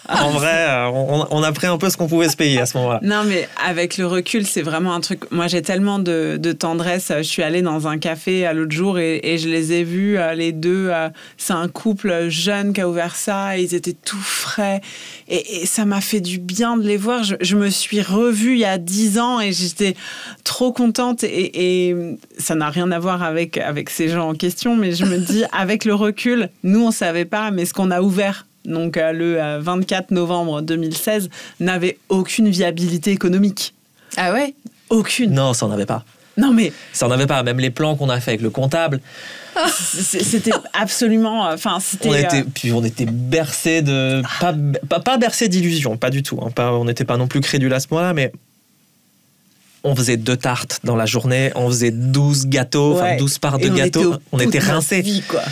En vrai, on a pris un peu ce qu'on pouvait se payer à ce moment-là. Non, mais avec le recul, c'est vraiment un truc... Moi, j'ai tellement de tendresse. Je suis allée dans un café l'autre jour et je les ai vus, les deux. C'est un couple jeune qui a ouvert ça. Ils étaient tout frais. Et ça m'a fait du bien de les voir. Je me suis revue il y a 10 ans et j'étais trop contente. Et ça n'a rien à voir avec ces gens en question, mais je me dis, avec le recul, nous, on ne savait pas, mais ce qu'on a ouvert... Donc, le 24 novembre 2016, n'avait aucune viabilité économique. Ah ouais ? Aucune. Non, ça n'en avait pas. Non, mais... Ça n'en avait pas. Même les plans qu'on a fait avec le comptable... C'était absolument... on était bercés de... Pas bercés d'illusions, pas du tout. On n'était pas non plus crédules à ce moment-là, mais... On faisait 2 tartes dans la journée, on faisait 12 gâteaux, 12 parts de gâteaux. On était rincés. Vie, quoi.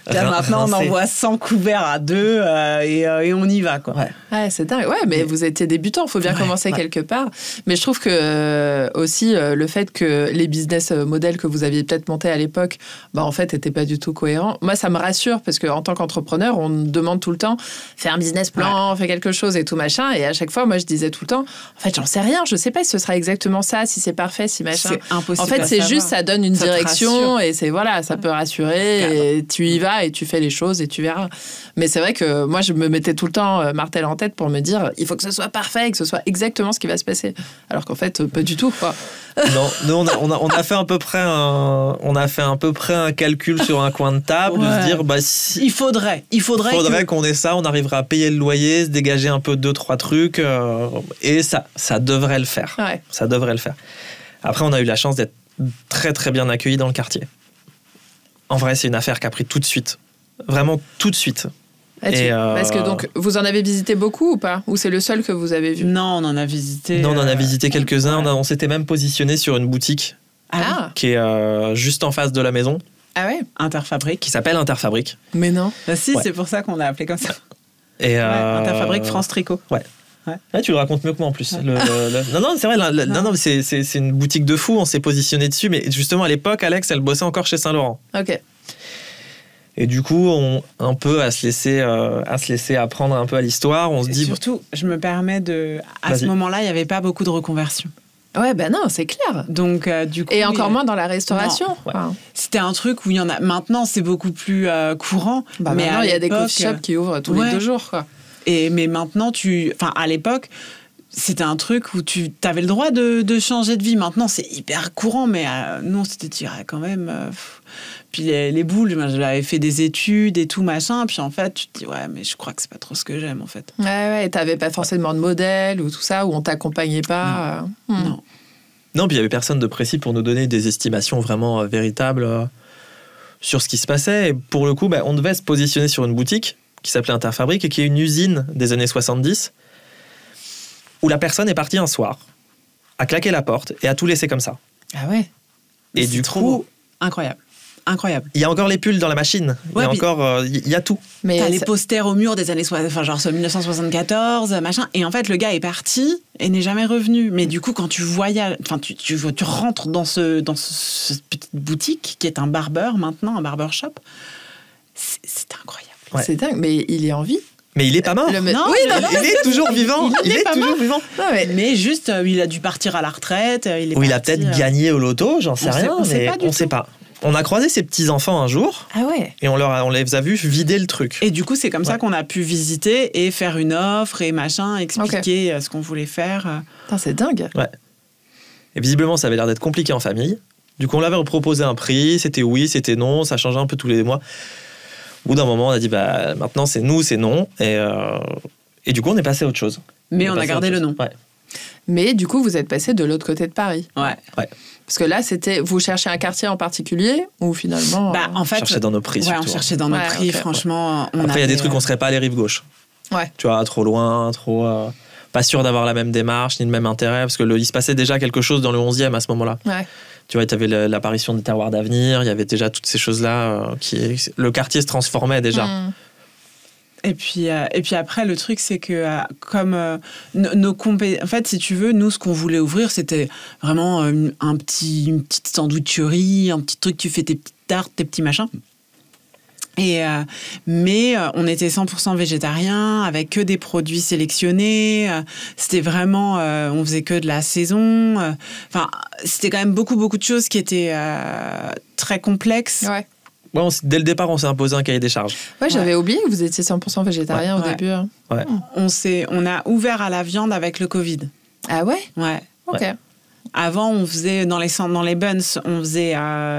Là, maintenant, on envoie 100 couverts à 2 et on y va, quoi. Ouais, c'est dingue. Ouais, mais vous étiez débutant, il faut bien commencer quelque part. Mais je trouve que aussi le fait que les business models que vous aviez peut-être montés à l'époque, en fait, n'étaient pas du tout cohérents. Moi, ça me rassure parce qu'en tant qu'entrepreneur, on me demande tout le temps, fais un business plan, fais quelque chose et tout machin. Et à chaque fois, moi, je disais tout le temps, en fait, j'en sais rien, je sais pas si ce sera exactement ça, si c'est parfait, si machin. C'est impossible. En fait, c'est juste, ça donne une direction et c'est ça peut rassurer et tu y vas. vas et tu fais les choses et tu verras. Mais c'est vrai que moi, je me mettais tout le temps martel en tête pour me dire il faut que ce soit parfait, que ce soit exactement ce qui va se passer. Alors qu'en fait, pas du tout, quoi. Non, nous, on a fait à peu près un calcul sur un coin de table, de se dire, si... Il faudrait qu'on ait ça, on arrivera à payer le loyer, se dégager un peu 2-3 trucs, et ça devrait le faire. Ouais. Ça devrait le faire. Après, on a eu la chance d'être très très bien accueillis dans le quartier. En vrai, c'est une affaire qui a pris tout de suite. Vraiment tout de suite. Parce que donc, vous en avez visité beaucoup ou pas ? Ou c'est le seul que vous avez vu ? Non, on en a visité... Non, on en a visité quelques-uns. On s'était même positionné sur une boutique qui est juste en face de la maison. Ah ouais ? Interfabrique. Qui s'appelle Interfabrique. Mais non. Bah si, c'est pour ça qu'on l'a appelé comme ça. Interfabrique France Tricot. Ouais. Ouais, tu le racontes mieux que moi en plus. Non, c'est vrai. Non, c'est une boutique de fou. On s'est positionné dessus, mais justement à l'époque, Alex, elle bossait encore chez Saint-Laurent. Ok. Et du coup, un peu à se laisser apprendre un peu à l'histoire. On se dit. Surtout, je me permets à ce moment-là, il n'y avait pas beaucoup de reconversion. Ouais, ben non, c'est clair. Donc, du coup. Et encore moins dans la restauration. Ouais. C'était un truc où il y en a. Maintenant, c'est beaucoup plus courant. Mais maintenant, il y a des coffee shops qui ouvrent tous les 2 jours, quoi. Mais maintenant, à l'époque, c'était un truc où tu avais le droit de changer de vie. Maintenant, c'est hyper courant, mais non, c'était quand même. Puis les boules, je l'avais fait des études et tout, machin. Puis en fait, tu te dis, ouais, mais je crois que c'est pas trop ce que j'aime, en fait. Ouais, et t'avais pas forcément de modèle ou tout ça, où on t'accompagnait pas. Non. Non, puis il y avait personne de précis pour nous donner des estimations vraiment véritables sur ce qui se passait. Et pour le coup, on devait se positionner sur une boutique qui s'appelait Interfabrique et qui est une usine des années 70 où la personne est partie un soir, a claqué la porte et a tout laissé comme ça. Ah ouais. Et du coup, incroyable. Il y a encore les pulls dans la machine. Il y a tout. Mais t'as les posters au mur des années 1974, machin. Et en fait, le gars est parti et n'est jamais revenu. Mais du coup, quand tu voyages, tu rentres dans cette petite boutique qui est un barber maintenant, un barbershop, c'est incroyable. Ouais. C'est dingue, mais il est en vie. Mais il est pas mort. Il est toujours vivant. Il est toujours vivant. Mais juste, il a dû partir à la retraite. Il a peut-être gagné au loto, j'en sais rien. On sait pas. On a croisé ses petits-enfants un jour. Ah ouais. Et on les a vus vider le truc. Et du coup, c'est comme ça qu'on a pu visiter et faire une offre et machin, expliquer ce qu'on voulait faire. Putain, c'est dingue. Ouais. Et visiblement, ça avait l'air d'être compliqué en famille. Du coup, on l'avait proposé un prix. C'était oui, c'était non. Ça changeait un peu tous les mois. Au bout d'un moment, on a dit maintenant c'est nous, c'est non. Et du coup, on est passé à autre chose. Mais on a gardé le nom. Ouais. Mais du coup, vous êtes passé de l'autre côté de Paris. Ouais. Parce que là, vous cherchez un quartier en particulier ou finalement... en fait, on cherchait dans nos prix. Ouais, on cherchait dans nos prix, okay, franchement. Après, il y a des trucs, on serait pas allé rive gauche. Ouais. Tu vois, trop loin, trop... pas sûr d'avoir la même démarche, ni le même intérêt, parce il se passait déjà quelque chose dans le 11e à ce moment-là. Ouais. Tu vois, tu avais l'apparition des terroirs d'avenir, il y avait déjà toutes ces choses-là, le quartier se transformait déjà. Et puis après, le truc, c'est que comme nos compétences... En fait, si tu veux, nous, ce qu'on voulait ouvrir, c'était vraiment une petite sandwicherie, un petit truc, tu fais tes petites tartes, tes petits machins. Mais on était 100% végétarien, avec que des produits sélectionnés. C'était vraiment... on faisait que de la saison. C'était quand même beaucoup de choses qui étaient très complexes. Ouais. Ouais, dès le départ, on s'est imposé un cahier des charges. Ouais, j'avais oublié que vous étiez 100% végétarien au début. Ouais. On a ouvert à la viande avec le Covid. Ah ouais ? Ouais. Ok. Ouais. Avant, on faisait dans les buns, on faisait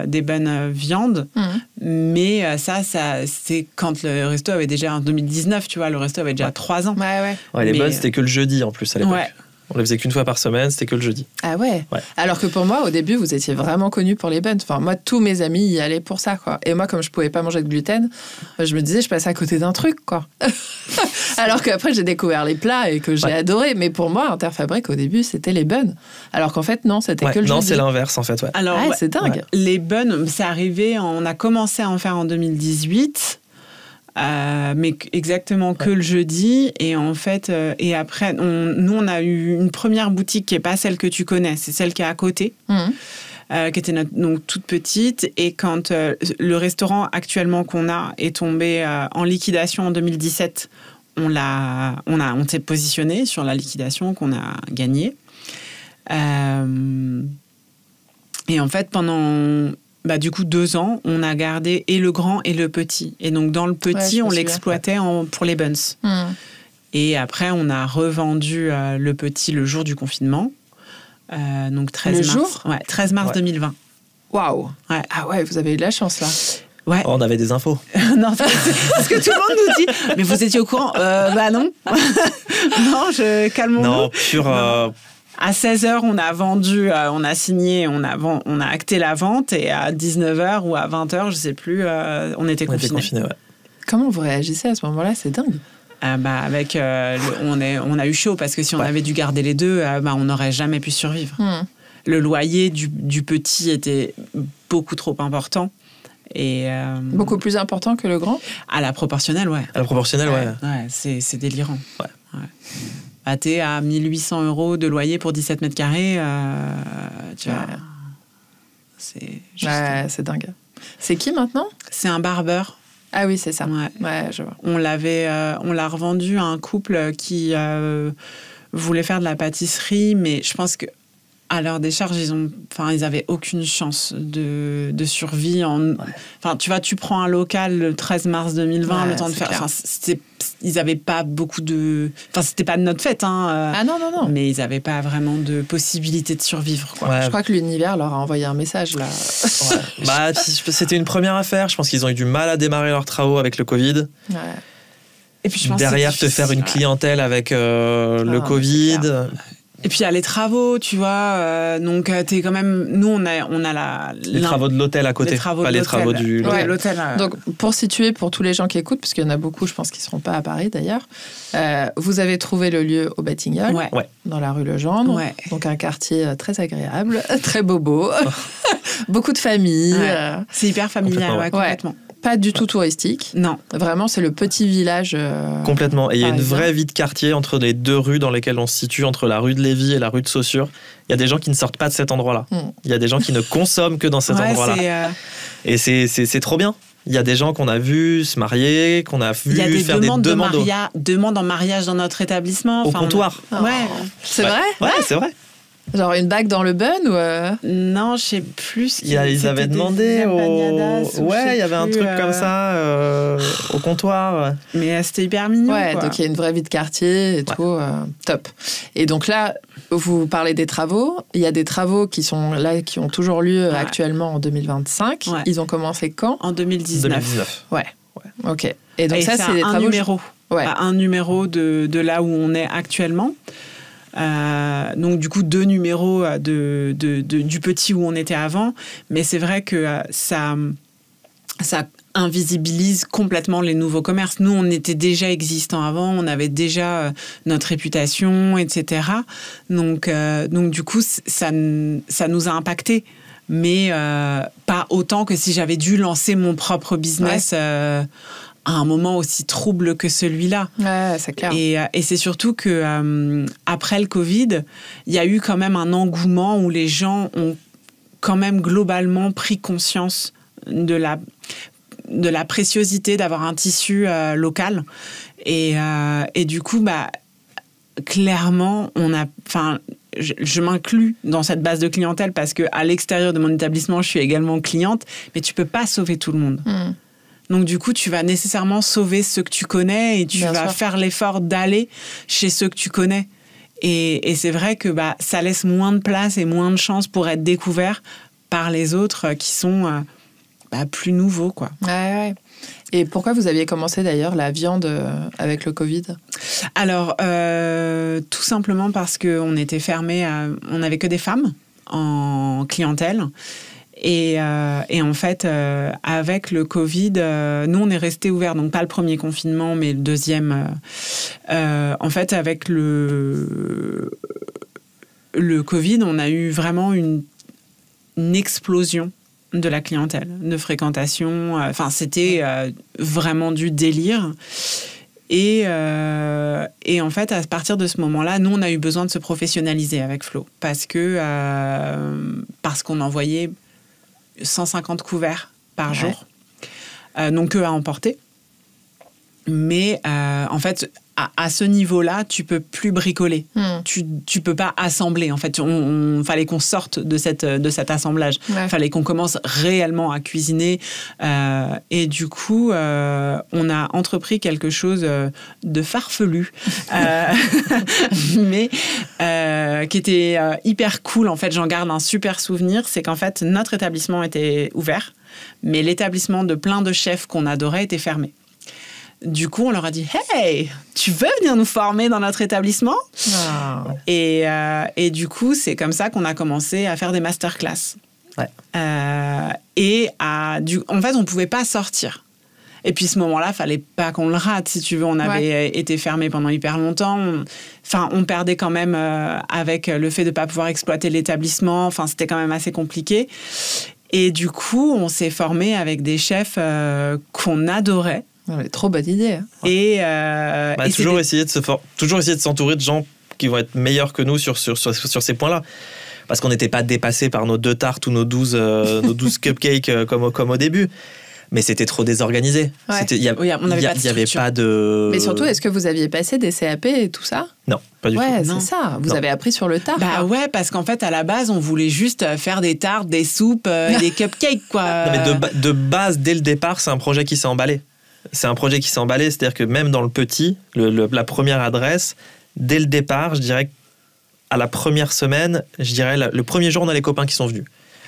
des buns viande. Mais ça c'est quand le resto avait déjà en 2019, tu vois, le resto avait déjà 3 ans. Ouais. Les buns, c'était que le jeudi en plus à l'époque. Ouais. On les faisait qu'une fois par semaine, c'était que le jeudi. Ah ouais. Alors que pour moi, au début, vous étiez vraiment connu pour les buns. Enfin, moi, tous mes amis y allaient pour ça, quoi. Et moi, comme je pouvais pas manger de gluten, je me disais, je passe à côté d'un truc, quoi. Alors qu'après, j'ai découvert les plats et que j'ai adoré. Mais pour moi, Interfabrique, au début, c'était les buns. Alors qu'en fait, non, c'était que le jeudi. Non, c'est l'inverse, en fait. Ouais. Alors, c'est dingue. Ouais. Les buns, c'est arrivé, on a commencé à en faire en 2018. Mais exactement que le jeudi. Et en fait, et après, nous, on a eu une première boutique qui n'est pas celle que tu connais, c'est celle qui est à côté, qui était donc toute petite. Et quand le restaurant actuellement qu'on a est tombé en liquidation en 2017, on s'est positionné sur la liquidation qu'on a gagnée. Et en fait, pendant du coup 2 ans, on a gardé et le grand et le petit. Et donc dans le petit, on l'exploitait pour les buns. Et après, on a revendu le petit le jour du confinement. Donc 13 mars 2020. Waouh. Ouais. Ah ouais, vous avez eu de la chance là. Ouais. Oh, on avait des infos. Non, parce que tout le monde nous dit. Mais vous étiez au courant non. Non, calmons-nous. Non, pur. À 16h, on a vendu, on a signé, on a acté la vente, et à 19h ou à 20h, je sais plus, on était confinés. Ouais. Comment vous réagissez à ce moment-là? C'est dingue. On a eu chaud, parce que si on avait dû garder les deux, on n'aurait jamais pu survivre. Le loyer du petit était beaucoup trop important. Et beaucoup plus important que le grand? À la proportionnelle, ouais. À la proportionnelle, ouais. Ouais, c'est délirant. Ouais. T'es à 1 800 € de loyer pour 17 mètres carrés, tu vois. C'est juste... c'est dingue. C'est qui maintenant? C'est un barbeur. Ah oui, c'est ça. Ouais, je vois. On l'a revendu à un couple qui voulait faire de la pâtisserie, mais je pense que à leur décharge, ils avaient aucune chance de survie. Enfin, tu vois, tu prends un local le 13 mars 2020, le temps de faire. Enfin, ils n'avaient pas beaucoup de. Enfin, c'était pas de notre fête, hein. Ah non. Mais ils n'avaient pas vraiment de possibilité de survivre, quoi. Je crois que l'univers leur a envoyé un message là. C'était une première affaire. Je pense qu'ils ont eu du mal à démarrer leurs travaux avec le Covid. Ouais. Et puis je pense derrière, te faire une clientèle avec le Covid. Et puis il y a les travaux, tu vois, donc t'es quand même... Nous, on a les travaux de l'hôtel à côté, pas les travaux du l'hôtel. L'hôtel. Donc, pour situer, pour tous les gens qui écoutent, parce qu'il y en a beaucoup, je pense, qui ne seront pas à Paris d'ailleurs, vous avez trouvé le lieu au Batignolles, dans la rue Legendre, donc un quartier très agréable, très bobo, beaucoup de familles. C'est hyper familial, complètement. Pas du tout touristique. Non. Vraiment, c'est le petit village. Complètement. Et il y a une vraie vie de quartier entre les deux rues dans lesquelles on se situe, entre la rue de Lévis et la rue de Saussure. Il y a des gens qui ne sortent pas de cet endroit-là. Il y a des gens qui ne consomment que dans cet endroit-là. Et c'est trop bien. Il y a des gens qu'on a vus se marier, qu'on a vu faire des demandes en mariage dans notre établissement. Au comptoir. C'est vrai? Ouais, c'est vrai. Genre une bague dans le bun ou Non, je sais plus. Ils avaient demandé il y avait un truc comme ça au comptoir. Mais c'était hyper mignon. Ouais, donc il y a une vraie vie de quartier et tout. Top. Et donc là, vous parlez des travaux. Il y a des travaux qui ont toujours lieu actuellement en 2025. Ouais. Ils ont commencé quand? En 2019. Ouais. Ok. Et donc ça, c'est des travaux. Un numéro de là où on est actuellement. Donc du coup 2 numéros du petit où on était avant, mais c'est vrai que ça invisibilise complètement les nouveaux commerces. Nous, on était déjà existants avant, on avait déjà notre réputation, etc. Donc du coup, ça nous a impacté, mais pas autant que si j'avais dû lancer mon propre business à un moment aussi trouble que celui-là. Ouais, c'est clair. Et c'est surtout que après le Covid, il y a eu quand même un engouement où les gens ont quand même globalement pris conscience de la préciosité d'avoir un tissu local. Et du coup, clairement, je m'inclus dans cette base de clientèle parce qu'à l'extérieur de mon établissement, je suis également cliente, mais tu peux pas sauver tout le monde. Donc, du coup, tu vas nécessairement sauver ceux que tu connais et tu vas faire l'effort d'aller chez ceux que tu connais. Et c'est vrai que ça laisse moins de place et moins de chances pour être découvert par les autres qui sont plus nouveaux, quoi. Ouais. Et pourquoi vous aviez commencé d'ailleurs la viande avec le Covid? Alors, tout simplement parce qu'on était fermés, on n'avait que des femmes en clientèle. Et en fait, avec le Covid, nous, on est restés ouverts. Donc, pas le premier confinement, mais le deuxième. En fait, avec le Covid, on a eu vraiment une explosion de la clientèle, de fréquentation. C'était vraiment du délire. Et en fait, à partir de ce moment-là, nous, on a eu besoin de se professionnaliser avec Flo. Parce qu'on envoyait 150 couverts par jour, donc à emporter. Mais en fait, à ce niveau-là, tu peux plus bricoler. Tu peux pas assembler. En fait, fallait qu'on sorte de cet assemblage. Ouais. Fallait qu'on commence réellement à cuisiner. Et du coup, on a entrepris quelque chose de farfelu, mais qui était hyper cool. En fait, j'en garde un super souvenir. C'est qu'en fait, notre établissement était ouvert, mais l'établissement de plein de chefs qu'on adorait était fermé. Du coup, on leur a dit « Hey, tu veux venir nous former dans notre établissement ?» Et du coup, c'est comme ça qu'on a commencé à faire des masterclass. Ouais. En fait, on ne pouvait pas sortir. Et puis, ce moment-là, il ne fallait pas qu'on le rate, si tu veux. On avait été fermé pendant hyper longtemps. On perdait quand même avec le fait de ne pas pouvoir exploiter l'établissement. Enfin, c'était quand même assez compliqué. Et du coup, on s'est formé avec des chefs qu'on adorait. Trop bonne idée. Et toujours essayer de s'entourer de gens qui vont être meilleurs que nous sur ces points-là. Parce qu'on n'était pas dépassés par nos 2 tartes ou nos 12 cupcakes comme au début. Mais c'était trop désorganisé. Ouais. Il n'y avait pas de... Mais surtout, est-ce que vous aviez passé des CAP et tout ça ? Non, pas du tout. Ouais, c'est ça. Vous avez appris sur le tard. Bah ouais, parce qu'en fait, à la base, on voulait juste faire des tartes, des soupes, des cupcakes, quoi. Non, mais de base, dès le départ, c'est un projet qui s'est emballé. C'est-à-dire que même dans le petit, la première adresse, dès le départ, je dirais qu'à la première semaine, le premier jour, on a les copains qui sont venus.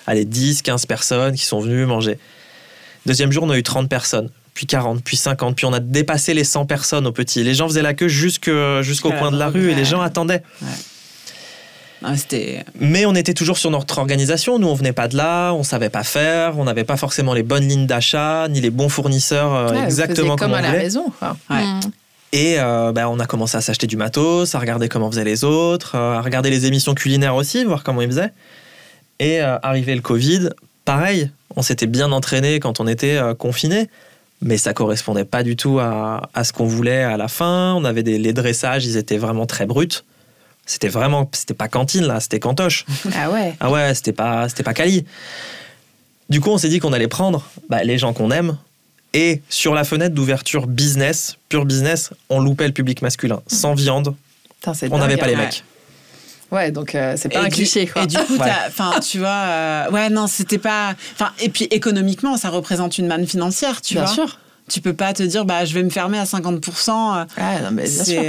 Allez, 10, 15 personnes qui sont venues manger. Deuxième jour, on a eu 30 personnes, puis 40, puis 50, puis on a dépassé les 100 personnes au petit. Les gens faisaient la queue jusqu'au coin de la rue et les gens attendaient. Ouais. Non, mais on était toujours sur notre organisation. Nous, on venait pas de là, on savait pas faire, on n'avait pas forcément les bonnes lignes d'achat, ni les bons fournisseurs exactement comme on voulait. Comme à la maison, quoi. Ouais. Et on a commencé à s'acheter du matos, à regarder comment faisaient les autres, à regarder les émissions culinaires aussi, voir comment ils faisaient. Et arrivé le Covid, pareil, on s'était bien entraîné quand on était confinés, mais ça correspondait pas du tout à ce qu'on voulait à la fin. On avait les dressages, ils étaient vraiment très bruts. C'était pas cantine là, c'était cantoche. Ah ouais. Ah ouais, c'était pas quali. Du coup, on s'est dit qu'on allait prendre les gens qu'on aime. Et sur la fenêtre d'ouverture business, pure business, on loupait le public masculin. Sans viande, on n'avait pas les mecs. Ouais, donc c'est pas un cliché, quoi. Et du coup, tu vois... non, c'était pas... Et puis, économiquement, ça représente une manne financière, tu vois. Bien sûr. Tu peux pas te dire, je vais me fermer à 50%. Ah, non, mais bien sûr.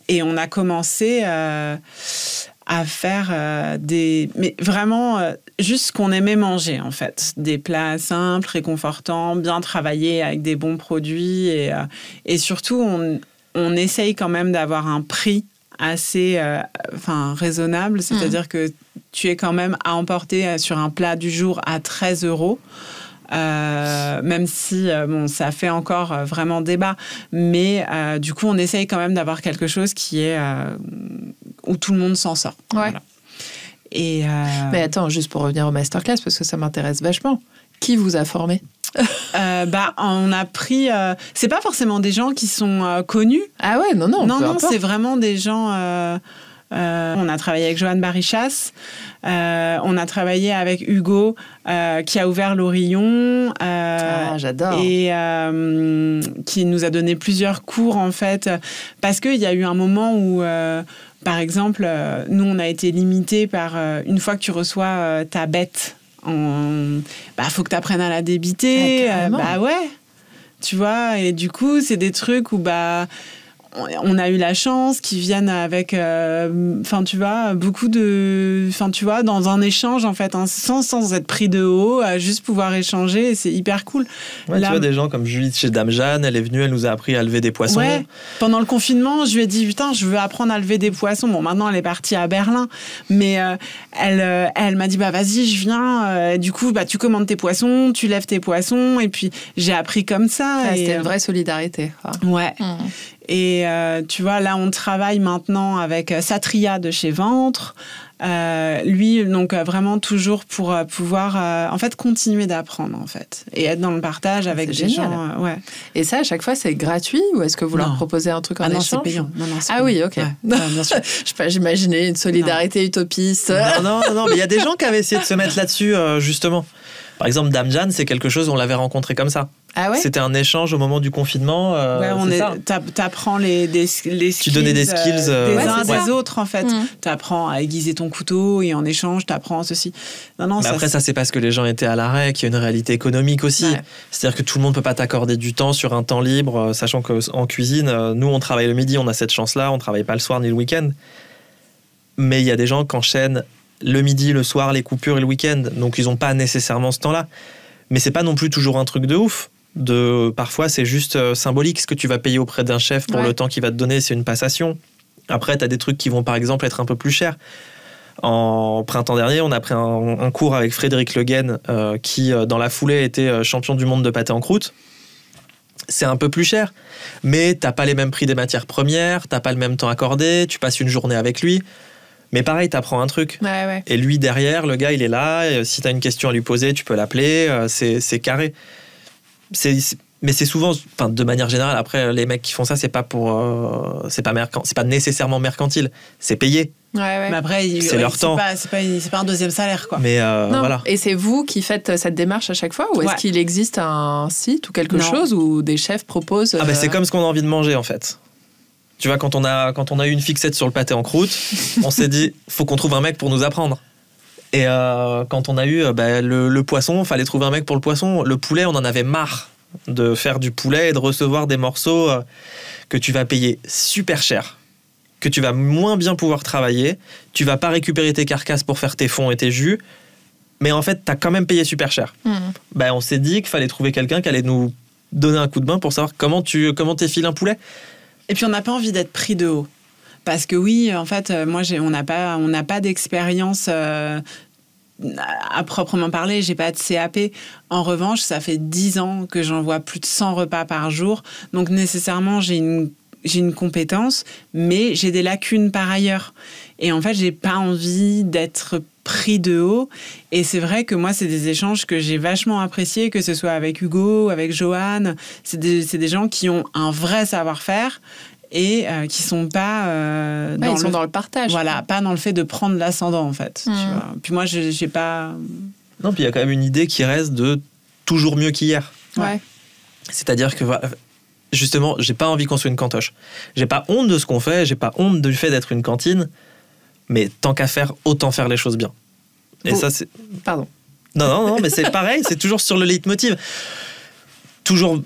Et on a commencé à faire mais vraiment, juste ce qu'on aimait manger, en fait. Des plats simples, réconfortants, bien travaillés, avec des bons produits. Et surtout, on essaye quand même d'avoir un prix assez raisonnable. C'est-à-dire que tu es quand même à emporter sur un plat du jour à 13 €. Même si ça fait encore vraiment débat, mais du coup on essaye quand même d'avoir quelque chose qui est où tout le monde s'en sort. Ouais. Voilà. Et mais attends, juste pour revenir au masterclass, parce que ça m'intéresse vachement. Qui vous a formé ? On a pris. C'est pas forcément des gens qui sont connus. Ah ouais, non, c'est vraiment des gens. On a travaillé avec Joanne Barichas, on a travaillé avec Hugo qui a ouvert l'Orillon, j'adore. Et qui nous a donné plusieurs cours en fait, parce qu'il y a eu un moment où par exemple nous on a été limités par une fois que tu reçois ta bête, faut que tu apprennes à la débiter. Ouais, tu vois, et du coup c'est des trucs où on a eu la chance qu'ils viennent avec, tu vois, beaucoup de... tu vois, dans un échange, en fait, sans être pris de haut, à juste pouvoir échanger, et c'est hyper cool. Ouais, tu vois, des gens comme Julie de chez Dame Jeanne, elle est venue, elle nous a appris à lever des poissons. Ouais, pendant le confinement, je lui ai dit, putain, je veux apprendre à lever des poissons. Bon, maintenant, elle est partie à Berlin, mais elle m'a dit, vas-y, je viens. Du coup, tu commandes tes poissons, tu lèves tes poissons, et puis j'ai appris comme ça. C'était une vraie solidarité. Quoi. Ouais. Et tu vois, là, on travaille maintenant avec Satria de chez Ventre. Lui, donc vraiment toujours pour pouvoir en fait continuer d'apprendre en fait et être dans le partage avec des gens. Ouais. Et ça, à chaque fois, c'est gratuit ou est-ce que vous leur proposez un truc en échange ? Non, c'est payant. Oui, ok. Ouais, bien sûr. Je sais pas, j'imaginais une solidarité utopiste. Non, mais il y a des gens qui avaient essayé de se mettre là-dessus justement. Par exemple, Dame Jeanne, c'est quelque chose, on l'avait rencontré comme ça. Ah ouais? C'était un échange au moment du confinement. T'apprends les skills. Tu donnais des skills des uns des autres, en fait. T'apprends à aiguiser ton couteau et en échange, t'apprends ceci. Mais après, ça, c'est parce que les gens étaient à l'arrêt, qu'il y a une réalité économique aussi. Ouais. C'est-à-dire que tout le monde ne peut pas t'accorder du temps sur un temps libre, sachant qu'en cuisine, nous, on travaille le midi, on a cette chance-là, on ne travaille pas le soir ni le week-end. Mais il y a des gens qui enchaînent le midi, le soir, les coupures et le week-end. Donc, ils n'ont pas nécessairement ce temps-là. Mais c'est pas non plus toujours un truc de ouf. Parfois, c'est juste symbolique. Ce que tu vas payer auprès d'un chef pour le temps qu'il va te donner, c'est une passation. Après, tu as des trucs qui vont, par exemple, être un peu plus chers. En printemps dernier, on a pris un cours avec Frédéric Le Guen, qui, dans la foulée, était champion du monde de pâté en croûte. C'est un peu plus cher, mais t'as pas les mêmes prix des matières premières, t'as pas le même temps accordé, tu passes une journée avec lui. Mais pareil, t'apprends un truc. Ouais. Et lui, derrière, le gars, il est là. Et si t'as une question à lui poser, tu peux l'appeler. C'est carré. Mais c'est souvent, de manière générale, après, les mecs qui font ça, c'est pas nécessairement mercantile. C'est payé. Ouais. Mais après, c'est leur temps. C'est pas un deuxième salaire, quoi. Mais non. voilà. Et c'est vous qui faites cette démarche à chaque fois, ou est-ce qu'il existe un site ou quelque chose où des chefs proposent c'est comme ce qu'on a envie de manger, en fait. Tu vois, quand on a eu une fixette sur le pâté en croûte, on s'est dit, faut qu'on trouve un mec pour nous apprendre. Et quand on a eu le poisson, il fallait trouver un mec pour le poisson. Le poulet, on en avait marre de faire du poulet et de recevoir des morceaux que tu vas payer super cher, que tu vas moins bien pouvoir travailler. Tu vas pas récupérer tes carcasses pour faire tes fonds et tes jus. Mais en fait, tu as quand même payé super cher. On s'est dit qu'il fallait trouver quelqu'un qui allait nous donner un coup de main pour savoir comment t'effiles un poulet. Et puis on n'a pas envie d'être pris de haut. Parce que oui, en fait, moi, on n'a pas d'expérience à proprement parler, j'ai pas de CAP. En revanche, ça fait 10 ans que j'envoie plus de 100 repas par jour. Donc nécessairement, j'ai une compétence, mais j'ai des lacunes par ailleurs. Et en fait, j'ai pas envie d'être pris de haut. Et c'est vrai que moi, c'est des échanges que j'ai vachement appréciés, que ce soit avec Hugo, avec Johan. C'est des gens qui ont un vrai savoir-faire et qui sont pas dans le partage. Voilà, pas dans le fait de prendre l'ascendant, en fait. Tu vois. Puis moi, j'ai pas... Non, puis il y a quand même une idée qui reste de toujours mieux qu'hier. Ouais. C'est-à-dire que... Justement, j'ai pas envie qu'on soit une cantoche. J'ai pas honte de ce qu'on fait, j'ai pas honte du fait d'être une cantine, mais tant qu'à faire, autant faire les choses bien. Et ça, c'est... Pardon. Non, mais c'est pareil, c'est toujours sur le leitmotiv. Toujours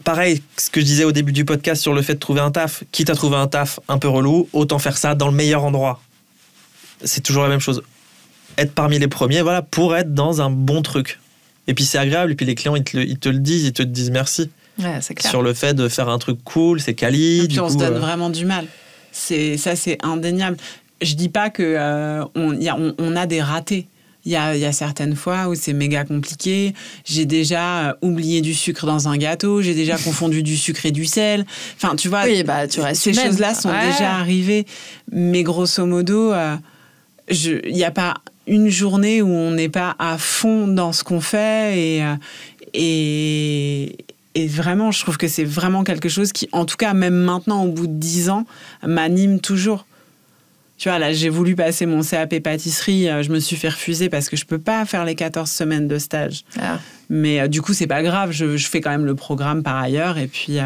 pareil, ce que je disais au début du podcast sur le fait de trouver un taf. Quitte à trouver un taf un peu relou, autant faire ça dans le meilleur endroit. C'est toujours la même chose. Être parmi les premiers, voilà, pour être dans un bon truc. Et puis c'est agréable, et puis les clients, ils te le disent, ils te disent merci. Ouais, c'est clair. Sur le fait de faire un truc cool, c'est quali. Et puis on se donne vraiment du mal. C'est indéniable. Je dis pas que on a des ratés. Il y a certaines fois où c'est méga compliqué. J'ai déjà oublié du sucre dans un gâteau. J'ai déjà confondu du sucre et du sel. Enfin, tu vois, tu restes ces humaine. choses-là sont déjà arrivées. Mais grosso modo, il n'y a pas une journée où on n'est pas à fond dans ce qu'on fait. Et vraiment, je trouve que c'est vraiment quelque chose qui, en tout cas, même maintenant, au bout de 10 ans, m'anime toujours. Tu vois, là, j'ai voulu passer mon CAP pâtisserie, je me suis fait refuser parce que je peux pas faire les 14 semaines de stage. Ah. Mais du coup, c'est pas grave, je fais quand même le programme par ailleurs. Et puis,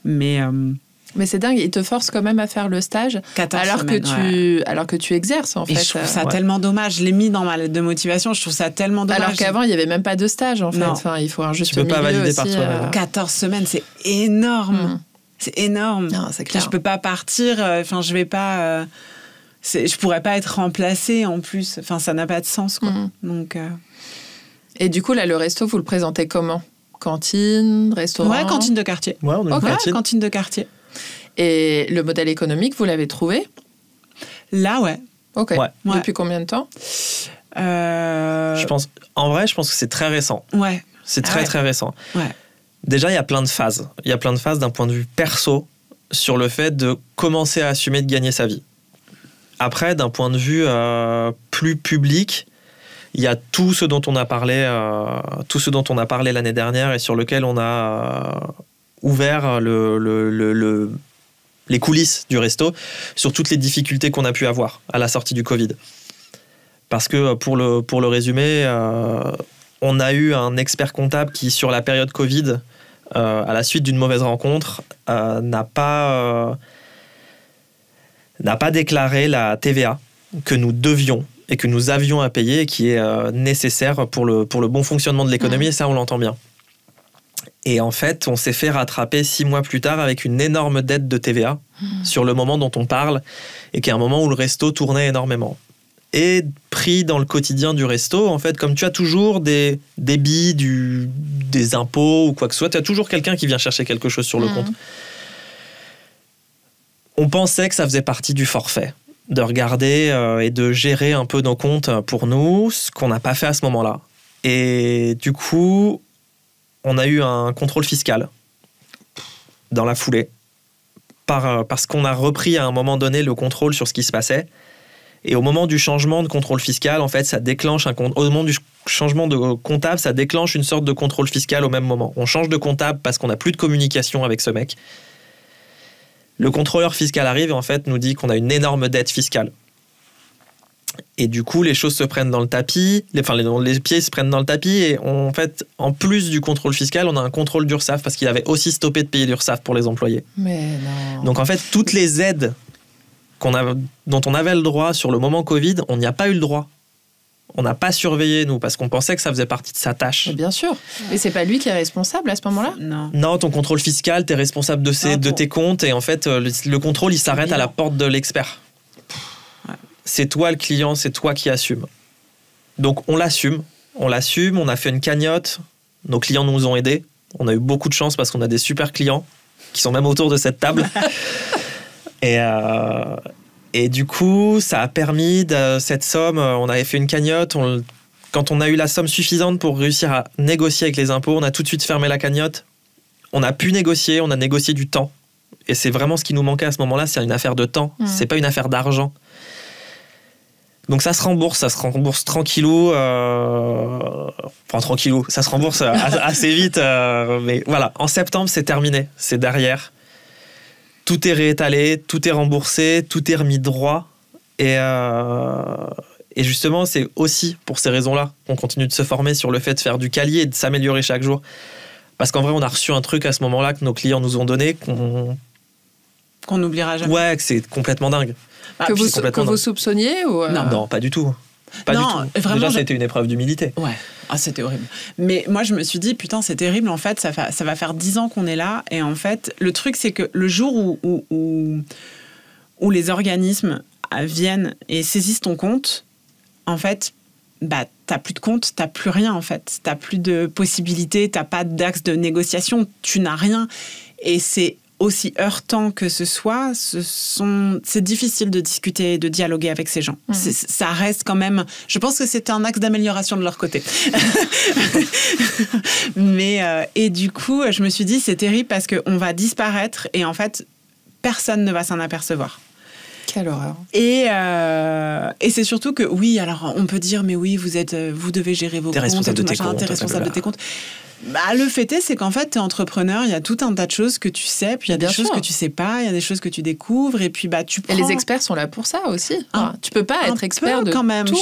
mais c'est dingue, ils te forcent quand même à faire le stage alors que tu exerces, en fait. Et je trouve ça tellement dommage. Je l'ai mis dans ma lettre de motivation, je trouve ça tellement dommage. Alors qu'avant, il n'y avait même pas de stage, en fait. Enfin, il faut un juste milieu. Tu peux pas valider aussi, par toi. 14 semaines, c'est énorme. C'est énorme. Non, c'est clair. Je peux pas partir, je vais pas... je pourrais pas être remplacée en plus. Enfin, ça n'a pas de sens, quoi. Donc, Et du coup, là, le resto, vous le présentez comment ? Cantine, restaurant ? Ouais, cantine de quartier. Ouais, on a une cantine de quartier. Et le modèle économique, vous l'avez trouvé ? Là, ouais. Ok. Ouais. Depuis combien de temps ? Je pense que c'est très récent. Ouais. C'est très récent. Ouais. Déjà, il y a plein de phases. Il y a plein de phases d'un point de vue perso sur le fait de commencer à assumer de gagner sa vie. Après, d'un point de vue plus public, il y a tout ce dont on a parlé l'année dernière et sur lequel on a ouvert les coulisses du resto sur toutes les difficultés qu'on a pu avoir à la sortie du Covid. Parce que pour le résumer, on a eu un expert comptable qui, sur la période Covid, à la suite d'une mauvaise rencontre, n'a pas déclaré la TVA que nous devions et que nous avions à payer et qui est nécessaire pour le bon fonctionnement de l'économie, et ça, on l'entend bien. Et en fait, on s'est fait rattraper 6 mois plus tard avec une énorme dette de TVA sur le moment dont on parle, et qui est un moment où le resto tournait énormément. Et pris dans le quotidien du resto, en fait, comme tu as toujours des débits, des impôts ou quoi que ce soit, tu as toujours quelqu'un qui vient chercher quelque chose sur le compte. On pensait que ça faisait partie du forfait, de regarder et de gérer un peu nos comptes pour nous, ce qu'on n'a pas fait à ce moment-là. Et du coup, on a eu un contrôle fiscal dans la foulée, parce qu'on a repris à un moment donné le contrôle sur ce qui se passait. Et au moment du changement de contrôle fiscal, en fait, ça déclenche au moment du changement de comptable, ça déclenche une sorte de contrôle fiscal au même moment. On change de comptable parce qu'on n'a plus de communication avec ce mec. Le contrôleur fiscal arrive et en fait nous dit qu'on a une énorme dette fiscale. Et du coup, les choses se prennent dans le tapis, les pieds se prennent dans le tapis, et en fait, en plus du contrôle fiscal, on a un contrôle d'URSSAF parce qu'il avait aussi stoppé de payer l'URSSAF pour les employés. Mais non. Donc en fait, toutes les aides dont on avait le droit sur le moment Covid, on n'y a pas eu le droit. On n'a pas surveillé, nous, parce qu'on pensait que ça faisait partie de sa tâche. Mais bien sûr. Mais c'est pas lui qui est responsable à ce moment-là ? Non, ton contrôle fiscal, tu es responsable de tes comptes, et en fait, le contrôle, il s'arrête à la porte de l'expert. Ouais. C'est toi le client, c'est toi qui assume. Donc on l'assume, on a fait une cagnotte, nos clients nous ont aidés, on a eu beaucoup de chance parce qu'on a des super clients qui sont même autour de cette table. Et du coup, ça a permis cette somme. On avait fait une cagnotte. Quand on a eu la somme suffisante pour réussir à négocier avec les impôts, on a tout de suite fermé la cagnotte. On a pu négocier, on a négocié du temps. Et c'est vraiment ce qui nous manquait à ce moment-là, c'est une affaire de temps. C'est pas une affaire d'argent. Donc ça se rembourse tranquillou. Enfin, tranquillou, ça se rembourse assez vite. Mais voilà, en septembre, c'est terminé. C'est derrière. Tout est réétalé, tout est remboursé, tout est remis droit. Et justement, c'est aussi pour ces raisons-là qu'on continue de se former sur le fait de faire du quali et de s'améliorer chaque jour. Parce qu'en vrai, on a reçu un truc à ce moment-là que nos clients nous ont donné qu'on n'oubliera jamais. Ouais, que c'est complètement dingue. Que vous soupçonniez ou Non, pas du tout. Pas du tout. Vraiment, déjà, c'était une épreuve d'humilité. Ouais. Ah, c'était horrible. Mais moi, je me suis dit, putain, c'est terrible. En fait, ça va faire 10 ans qu'on est là. Et en fait, le truc, c'est que le jour où les organismes viennent et saisissent ton compte, en fait, t'as plus de compte, t'as plus rien, en fait. T'as plus de possibilités, t'as pas d'axe de négociation, tu n'as rien. Et c'est aussi heurtant que ce soit, c'est difficile de discuter, de dialoguer avec ces gens. Ça reste quand même... Je pense que c'est un axe d'amélioration de leur côté. Mais, et du coup, je me suis dit, c'est terrible parce qu'on va disparaître et en fait, personne ne va s'en apercevoir. Quelle horreur. Et c'est surtout que, oui, alors on peut dire, mais oui, vous devez gérer vos comptes. T'es responsable de tes comptes. Le fait est, c'est qu'en fait, t'es entrepreneur, il y a tout un tas de choses que tu sais, puis il y a des choses que tu sais pas, il y a des choses que tu découvres, et puis tu prends... Et les experts sont là pour ça aussi. Tu peux pas être expert de quand même, tout.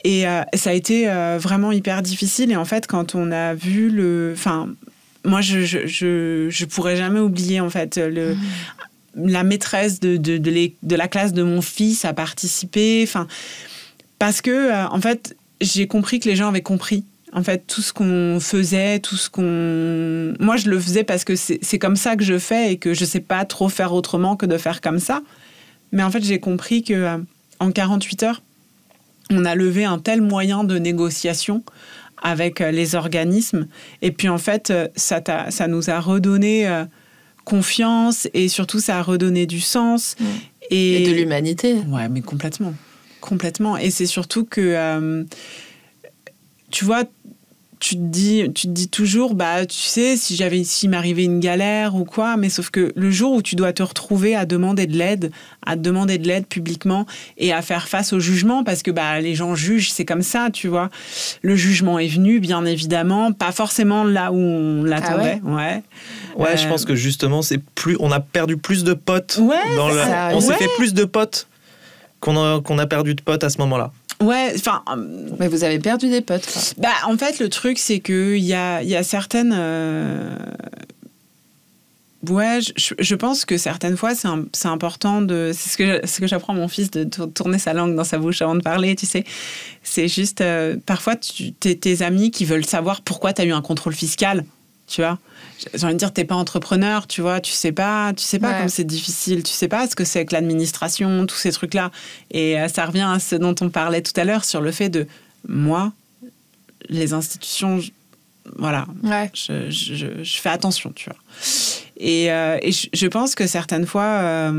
Et ça a été vraiment hyper difficile, et en fait, quand on a vu moi, je pourrais jamais oublier, en fait, la maîtresse de la classe de mon fils a participé, parce que, en fait, j'ai compris que les gens avaient compris. En fait, tout ce qu'on faisait, moi, je le faisais parce que c'est comme ça que je fais et que je sais pas trop faire autrement que de faire comme ça. Mais en fait, j'ai compris que en 48 heures, on a levé un tel moyen de négociation avec les organismes. Et puis, en fait, ça nous a redonné confiance et surtout, ça a redonné du sens. Et de l'humanité. Ouais, mais complètement. Complètement. Et c'est surtout que... tu vois, tu te dis toujours, tu sais, s'il m'arrivait une galère ou quoi, mais sauf que le jour où tu dois te retrouver à demander de l'aide publiquement et à faire face au jugement, parce que les gens jugent, c'est comme ça, tu vois. Le jugement est venu, bien évidemment, pas forcément là où on l'attendait. Ouais, je pense que justement, on a perdu plus de potes. On s'est fait plus de potes qu'on a perdu de potes à ce moment-là. Ouais, enfin. Mais vous avez perdu des potes, quoi. Bah, en fait, le truc, c'est qu'il y a certaines. Ouais, je pense que certaines fois, c'est important de... C'est ce que j'apprends à mon fils, de tourner sa langue dans sa bouche avant de parler, tu sais. C'est juste... parfois, tes amis qui veulent savoir pourquoi tu as eu un contrôle fiscal, tu vois. J'ai envie de dire, t'es pas entrepreneur, tu vois, tu sais pas comme c'est difficile, tu sais pas ce que c'est que l'administration, tous ces trucs-là. Et ça revient à ce dont on parlait tout à l'heure, sur le fait de... Moi, les institutions... Voilà, je fais attention, tu vois. Et je pense que certaines fois,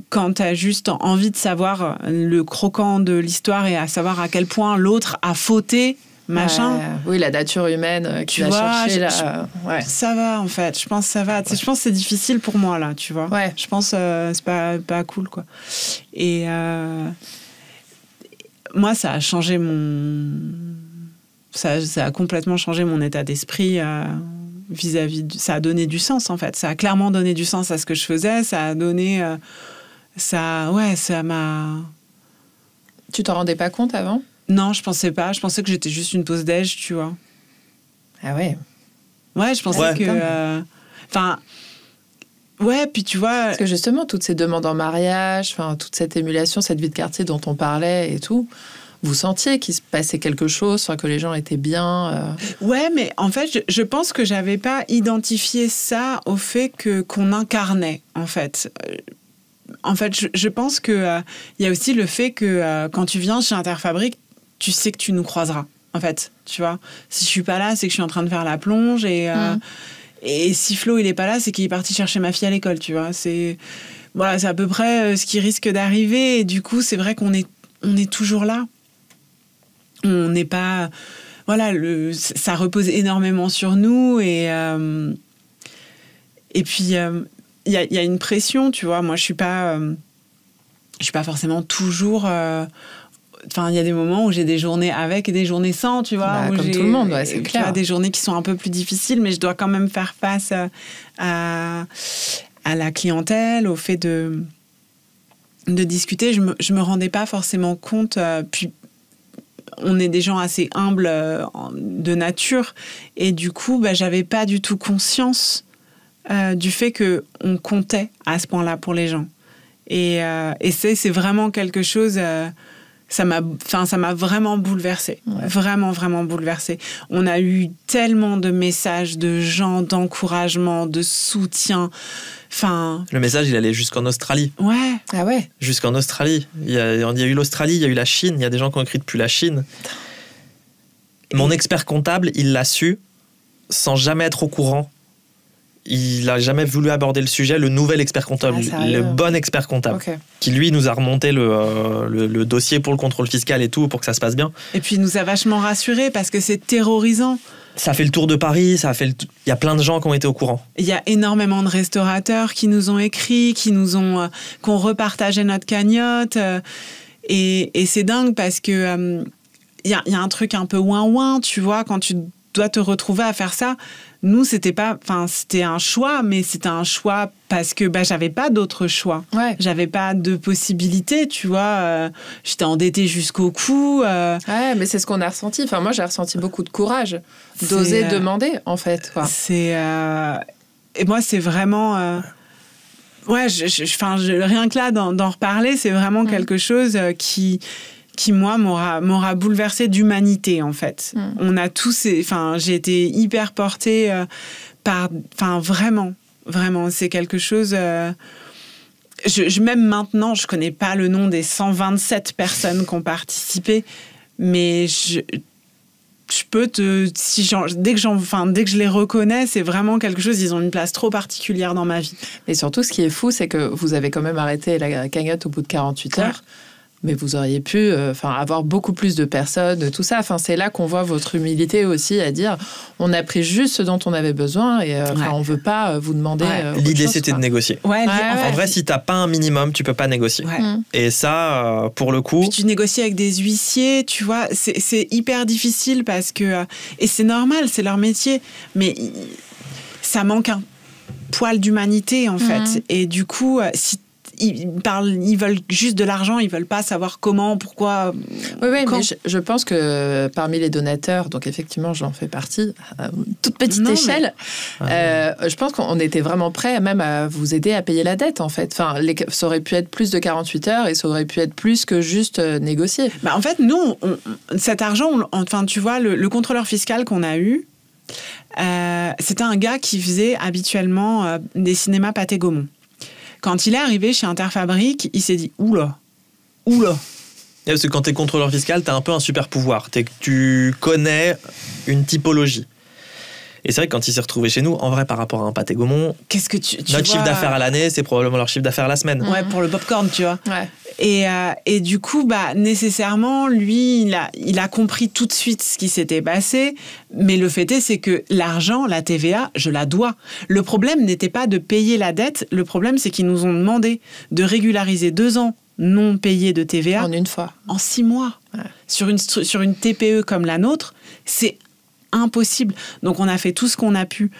quand tu as juste envie de savoir le croquant de l'histoire et à savoir à quel point l'autre a fauté, machin. Oui, la nature humaine qui va chercher. Ça va, en fait. Je pense que ça va. Je pense que c'est difficile pour moi, là, tu vois. Ouais. Je pense que c'est pas cool, quoi. Et moi, ça a changé ça a complètement changé mon état d'esprit vis-à-vis ça a donné du sens, en fait. Ça a clairement donné du sens à ce que je faisais. Ça a donné... ça m'a... Tu t'en rendais pas compte avant ? Non, je pensais pas. Je pensais que j'étais juste une pause déj, tu vois. Ah ouais ? Ouais, je pensais que... Enfin... ouais, puis tu vois... Parce que justement, toutes ces demandes en mariage, toute cette émulation, cette vie de quartier dont on parlait et tout... Vous sentiez qu'il se passait quelque chose, que les gens étaient bien Ouais, mais en fait, je pense que j'avais pas identifié ça au fait qu'on incarnait, en fait. En fait, je pense qu'il y a aussi le fait que quand tu viens chez Interfabrique, tu sais que tu nous croiseras, en fait, tu vois. Si je suis pas là, c'est que je suis en train de faire la plonge et si Flo, il est pas là, c'est qu'il est parti chercher ma fille à l'école, tu vois. C'est à peu près ce qui risque d'arriver et du coup, c'est vrai qu'on est toujours là. On n'est pas... Voilà, ça repose énormément sur nous et puis, il y a une pression, tu vois. Moi, je suis pas forcément toujours... il y a des moments où j'ai des journées avec et des journées sans, tu vois. Comme tout le monde, ouais, c'est clair. Des journées qui sont un peu plus difficiles, mais je dois quand même faire face à la clientèle, au fait de discuter. Je me rendais pas forcément compte... puis on est des gens assez humbles de nature et du coup, j'avais pas du tout conscience du fait qu'on comptait à ce point-là pour les gens. Et c'est vraiment quelque chose... ça m'a vraiment bouleversée. Ouais. Vraiment, vraiment bouleversée. On a eu tellement de messages de gens, d'encouragement, de soutien. Le message, il allait jusqu'en Australie. Ouais. Ah ouais. Jusqu'en Australie. Il y a eu l'Australie, il y a eu la Chine. Il y a des gens qui ont écrit depuis la Chine. Mon expert comptable, il l'a su sans jamais être au courant. Il n'a jamais voulu aborder le sujet. Le nouvel expert comptable, le bon expert comptable, qui lui nous a remonté le dossier pour le contrôle fiscal et tout, pour que ça se passe bien. Et puis il nous a vachement rassurés parce que c'est terrorisant. Ça a fait le tour de Paris, il y a plein de gens qui ont été au courant. Il y a énormément de restaurateurs qui nous ont écrit, qui ont repartagé notre cagnotte. Et c'est dingue parce que il y a un truc un peu ouin-ouin, tu vois, quand tu dois te retrouver à faire ça. Nous, c'était un choix, mais c'était un choix parce que j'avais pas d'autre choix. Ouais. J'avais pas de possibilité, tu vois. J'étais endettée jusqu'au cou. Ouais, mais c'est ce qu'on a ressenti. Moi, j'ai ressenti beaucoup de courage d'oser demander, en fait. Quoi. Et moi, c'est vraiment... Ouais, rien que là, d'en reparler, c'est vraiment quelque chose qui moi, m'aura bouleversée d'humanité, en fait. On a tous... j'ai été hyper portée par... vraiment, c'est quelque chose... même maintenant, je connais pas le nom des 127 personnes qui ont participé, mais je peux dès que je les reconnais, c'est vraiment quelque chose, ils ont une place trop particulière dans ma vie. Et surtout, ce qui est fou, c'est que vous avez quand même arrêté la cagnotte au bout de 48 heures. Mais vous auriez pu avoir beaucoup plus de personnes, tout ça. C'est là qu'on voit votre humilité aussi à dire on a pris juste ce dont on avait besoin et on ne veut pas vous demander. L'idée, c'était de négocier. En vrai, si tu n'as pas un minimum, tu ne peux pas négocier. Ouais. Et ça, pour le coup. Puis tu négocies avec des huissiers, tu vois, c'est hyper difficile parce que. Et c'est normal, c'est leur métier. Mais ça manque un poil d'humanité, en fait. Et du coup, si ils veulent juste de l'argent, ils veulent pas savoir comment, pourquoi. Oui, mais je pense que parmi les donateurs, donc effectivement, j'en fais partie, à toute petite échelle, je pense qu'on était vraiment prêts même à vous aider à payer la dette, en fait. Enfin, ça aurait pu être plus de 48 heures et ça aurait pu être plus que juste négocier. En fait, nous, cet argent, enfin, tu vois, le contrôleur fiscal qu'on a eu, c'était un gars qui faisait habituellement des cinémas Pathé Gaumont. Quand il est arrivé chez Interfabrique, il s'est dit oula. Parce que quand t'es contrôleur fiscal, t'as un peu un super pouvoir. Tu connais une typologie. Et c'est vrai que quand il s'est retrouvé chez nous, en vrai, par rapport à un Pathé Gaumont, qu'est-ce que notre chiffre d'affaires à l'année, c'est probablement leur chiffre d'affaires à la semaine. Ouais, pour le popcorn, tu vois. Ouais. Et du coup, nécessairement, lui, il a compris tout de suite ce qui s'était passé. Mais le fait est, c'est que l'argent, la TVA, je la dois. Le problème n'était pas de payer la dette. Le problème, c'est qu'ils nous ont demandé de régulariser 2 ans non payés de TVA. En une fois. En 6 mois. Ouais. Sur une TPE comme la nôtre, c'est impossible. Donc, on a fait tout ce qu'on a pu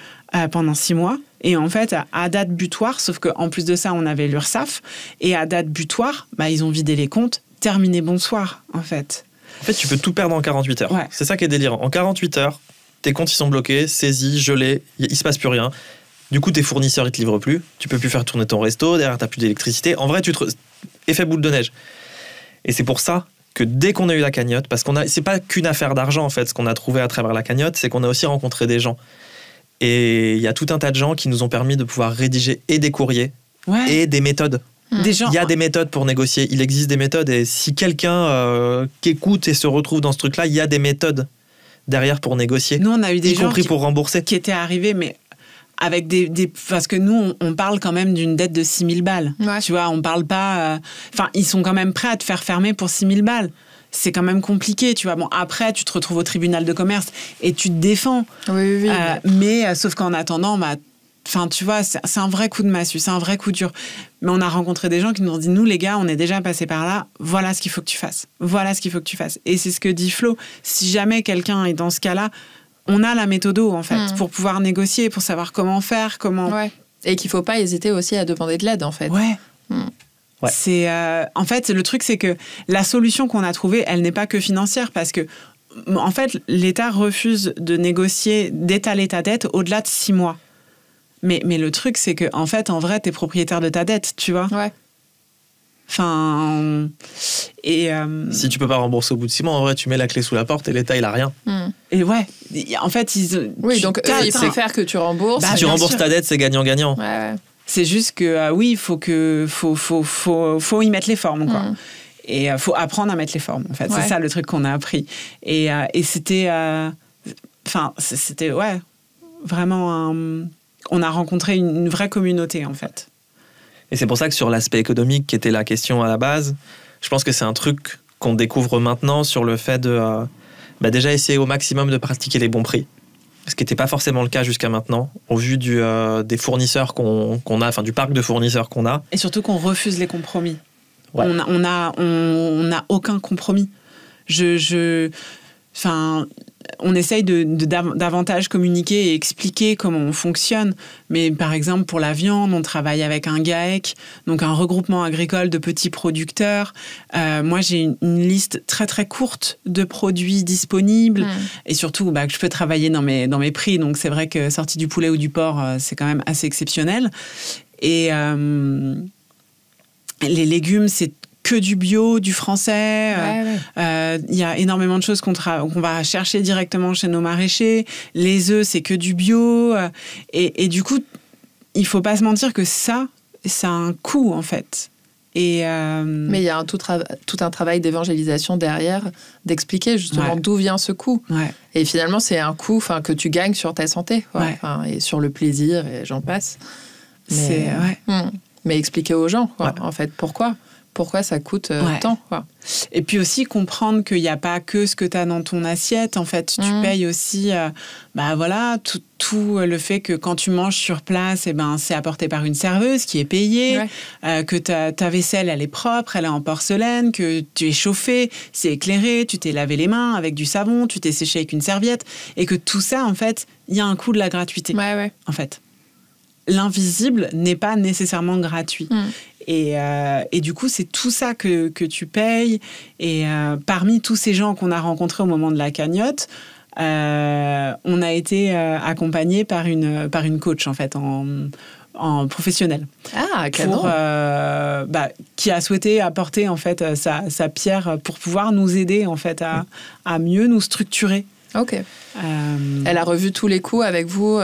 pendant 6 mois. Et en fait, à date butoir, sauf qu'en plus de ça, on avait l'URSSAF. Et à date butoir, ils ont vidé les comptes. Terminé, bonsoir, en fait. En fait, tu peux tout perdre en 48 heures. Ouais. C'est ça qui est délirant. En 48 heures, tes comptes, ils sont bloqués, saisis, gelés, il se passe plus rien. Du coup, tes fournisseurs, ils te livrent plus. Tu peux plus faire tourner ton resto. Derrière, t'as plus d'électricité. En vrai, effet boule de neige. Et c'est pour ça que dès qu'on a eu la cagnotte, parce c'est pas qu'une affaire d'argent, en fait, ce qu'on a trouvé à travers la cagnotte, c'est qu'on a aussi rencontré des gens. Et il y a tout un tas de gens qui nous ont permis de pouvoir rédiger et des courriers et des méthodes. Il y a des méthodes pour négocier. Il existe des méthodes. Et si quelqu'un qui écoute et se retrouve dans ce truc-là, il y a des méthodes derrière pour négocier. Nous, on a eu des gens pour rembourser. Qui étaient arrivés, mais avec parce que nous, on parle quand même d'une dette de 6 000 balles. Ouais. Tu vois, on parle pas... ils sont quand même prêts à te faire fermer pour 6 000 balles. C'est quand même compliqué, tu vois. Bon, après, tu te retrouves au tribunal de commerce et tu te défends. Oui. Mais sauf qu'en attendant, tu vois, c'est un vrai coup de massue, c'est un vrai coup dur. Mais on a rencontré des gens qui nous ont dit, nous, les gars, on est déjà passés par là, voilà ce qu'il faut que tu fasses. Voilà ce qu'il faut que tu fasses. Et c'est ce que dit Flo. Si jamais quelqu'un est dans ce cas-là, on a la méthodo, en fait, pour pouvoir négocier, pour savoir comment faire, Ouais. Et qu'il ne faut pas hésiter aussi à demander de l'aide, en fait. Ouais. Ouais. C'est, en fait, le truc, c'est que la solution qu'on a trouvée, elle n'est pas que financière, parce que, en fait, l'État refuse de négocier, d'étaler ta dette au-delà de 6 mois. Mais le truc, c'est que, en fait, en vrai, t'es propriétaire de ta dette, tu vois. Ouais. Enfin, si tu peux pas rembourser au bout de 6 mois, en vrai, tu mets la clé sous la porte et l'État, il a rien. Et ouais, en fait, donc il préfère que tu rembourses. Si tu rembourses ta dette, c'est gagnant-gagnant. Ouais. C'est juste que, oui, il faut y mettre les formes, quoi. Et il faut apprendre à mettre les formes, en fait. C'est ça le truc qu'on a appris. Et c'était... c'était, vraiment on a rencontré une vraie communauté, en fait. Et c'est pour ça que sur l'aspect économique, qui était la question à la base, je pense que c'est un truc qu'on découvre maintenant sur le fait de déjà essayer au maximum de pratiquer les bons prix. Ce qui n'était pas forcément le cas jusqu'à maintenant, au vu des fournisseurs qu'on a, enfin du parc de fournisseurs qu'on a. Et surtout qu'on refuse les compromis. Ouais. On a aucun compromis. On essaye de davantage communiquer et expliquer comment on fonctionne. Mais par exemple, pour la viande, on travaille avec un GAEC, donc un regroupement agricole de petits producteurs. Moi, j'ai une liste très, très courte de produits disponibles. Et surtout, que je peux travailler dans mes prix. Donc, c'est vrai que sortie du poulet ou du porc, c'est quand même assez exceptionnel. Et les légumes, c'est que du bio, du français. Y a énormément de choses qu'on va chercher directement chez nos maraîchers. Les œufs, c'est que du bio. Et du coup, il faut pas se mentir que ça a un coût, en fait. Mais il y a tout un travail d'évangélisation derrière, d'expliquer justement d'où vient ce coût. Ouais. Et finalement, c'est un coût que tu gagnes sur ta santé, et sur le plaisir, et j'en passe. Mais expliquer aux gens, en fait, pourquoi ça coûte tant, quoi. Et puis aussi comprendre qu'il n'y a pas que ce que tu as dans ton assiette. En fait, tu payes aussi tout le fait que quand tu manges sur place, c'est apporté par une serveuse qui est payée, que ta vaisselle, elle est propre, elle est en porcelaine, que tu es chauffé, c'est éclairé, tu t'es lavé les mains avec du savon, tu t'es séché avec une serviette, et que tout ça, en fait, il y a un coût de la gratuité, en fait. l'invisible n'est pas nécessairement gratuit. Et du coup, c'est tout ça que tu payes. Et parmi tous ces gens qu'on a rencontrés au moment de la cagnotte, on a été accompagnés par une coach, en fait, en professionnel. Ah, cadeau. Qui a souhaité apporter, en fait, sa pierre pour pouvoir nous aider, en fait, à mieux nous structurer. Ok. Elle a revu tous les coups avec vous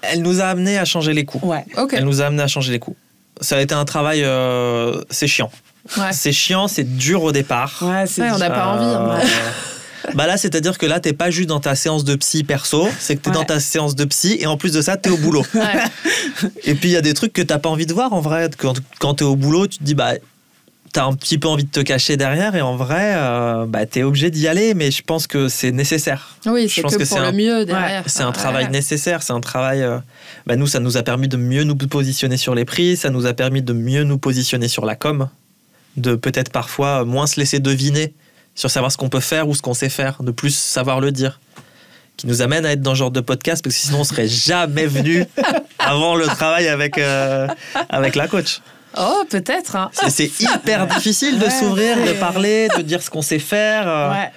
Elle nous a amenés à changer les coups. Ouais. Ok. Elle nous a amenés à changer les coups. Ça a été un travail... c'est chiant. Ouais. C'est chiant, c'est dur au départ. Ouais, on n'a pas envie. Hein. Là, c'est-à-dire que là, t'es pas juste dans ta séance de psy perso, c'est que t'es dans ta séance de psy et en plus de ça, t'es au boulot. Et puis, il y a des trucs que t'as pas envie de voir en vrai. Quand t'es au boulot, tu te dis, t'as un petit peu envie de te cacher derrière et en vrai, t'es obligé d'y aller, mais je pense que c'est nécessaire. Oui, c'est que pour le mieux derrière. C'est un travail nécessaire, c'est un travail... nous, ça nous a permis de mieux nous positionner sur les prix, ça nous a permis de mieux nous positionner sur la com, de peut-être parfois moins se laisser deviner sur savoir ce qu'on peut faire ou ce qu'on sait faire, de plus savoir le dire, qui nous amène à être dans ce genre de podcast, parce que sinon on serait jamais venu avant le travail avec la coach. Oh, peut-être. Hein. C'est hyper difficile de s'ouvrir, de parler, de dire ce qu'on sait faire. Ouais.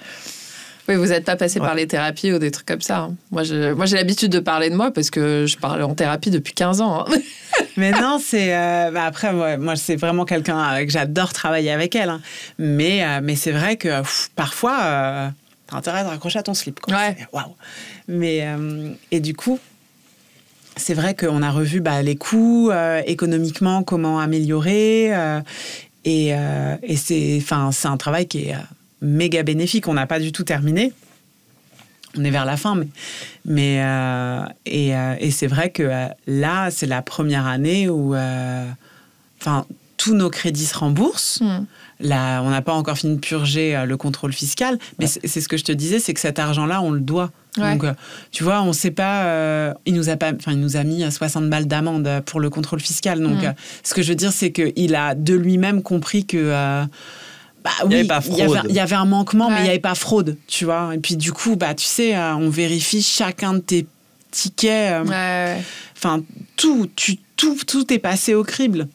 Oui, vous n'êtes pas passé par les thérapies ou des trucs comme ça. Hein. Moi, j'ai l'habitude de parler de moi parce que je parle en thérapie depuis 15 ans. Hein. Mais non, c'est... après, moi, c'est vraiment quelqu'un que j'adore travailler avec elle. Hein. Mais c'est vrai que parfois, t'as intérêt de raccrocher à ton slip. Quoi. Ouais. Waouh. Mais, et du coup, c'est vrai qu'on a revu les coûts, économiquement, comment améliorer. Et c'est un travail qui est... méga bénéfique. On n'a pas du tout terminé. On est vers la fin, mais c'est vrai que là, c'est la première année où tous nos crédits se remboursent. Là, on n'a pas encore fini de purger le contrôle fiscal, mais c'est ce que je te disais, c'est que cet argent-là, on le doit. Ouais. Donc, tu vois, on ne sait pas... il nous a mis 60 balles d'amende pour le contrôle fiscal. Donc, ce que je veux dire, c'est qu'il a de lui-même compris que... oui, il y avait un manquement, mais il n'y avait pas fraude, tu vois. Et puis du coup, tu sais, on vérifie chacun de tes tickets. Enfin, tout est passé au crible.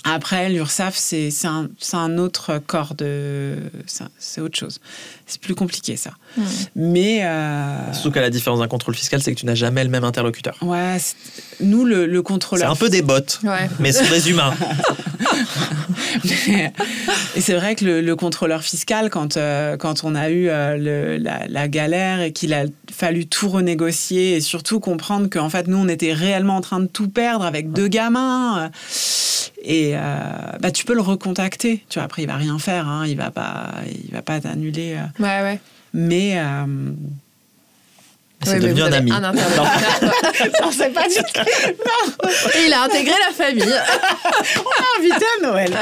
Après, l'URSSAF, c'est un autre corps de... C'est autre chose. C'est plus compliqué, ça. Mais... Surtout qu'à la différence d'un contrôle fiscal, c'est que tu n'as jamais le même interlocuteur. Ouais, nous, le contrôleur... C'est un peu des bots, mais ce sont des humains. Et c'est vrai que le contrôleur fiscal, quand on a eu la galère et qu'il a fallu tout renégocier et surtout comprendre qu'en fait, nous, on était réellement en train de tout perdre avec 2 gamins... Et tu peux le recontacter. Tu vois, après, il va rien faire. Hein, il va pas t'annuler. Ouais. Mais c'est devenu un ami. Non, c'est pas du tout. Non. Et il a intégré la famille. On l'a invité à Noël.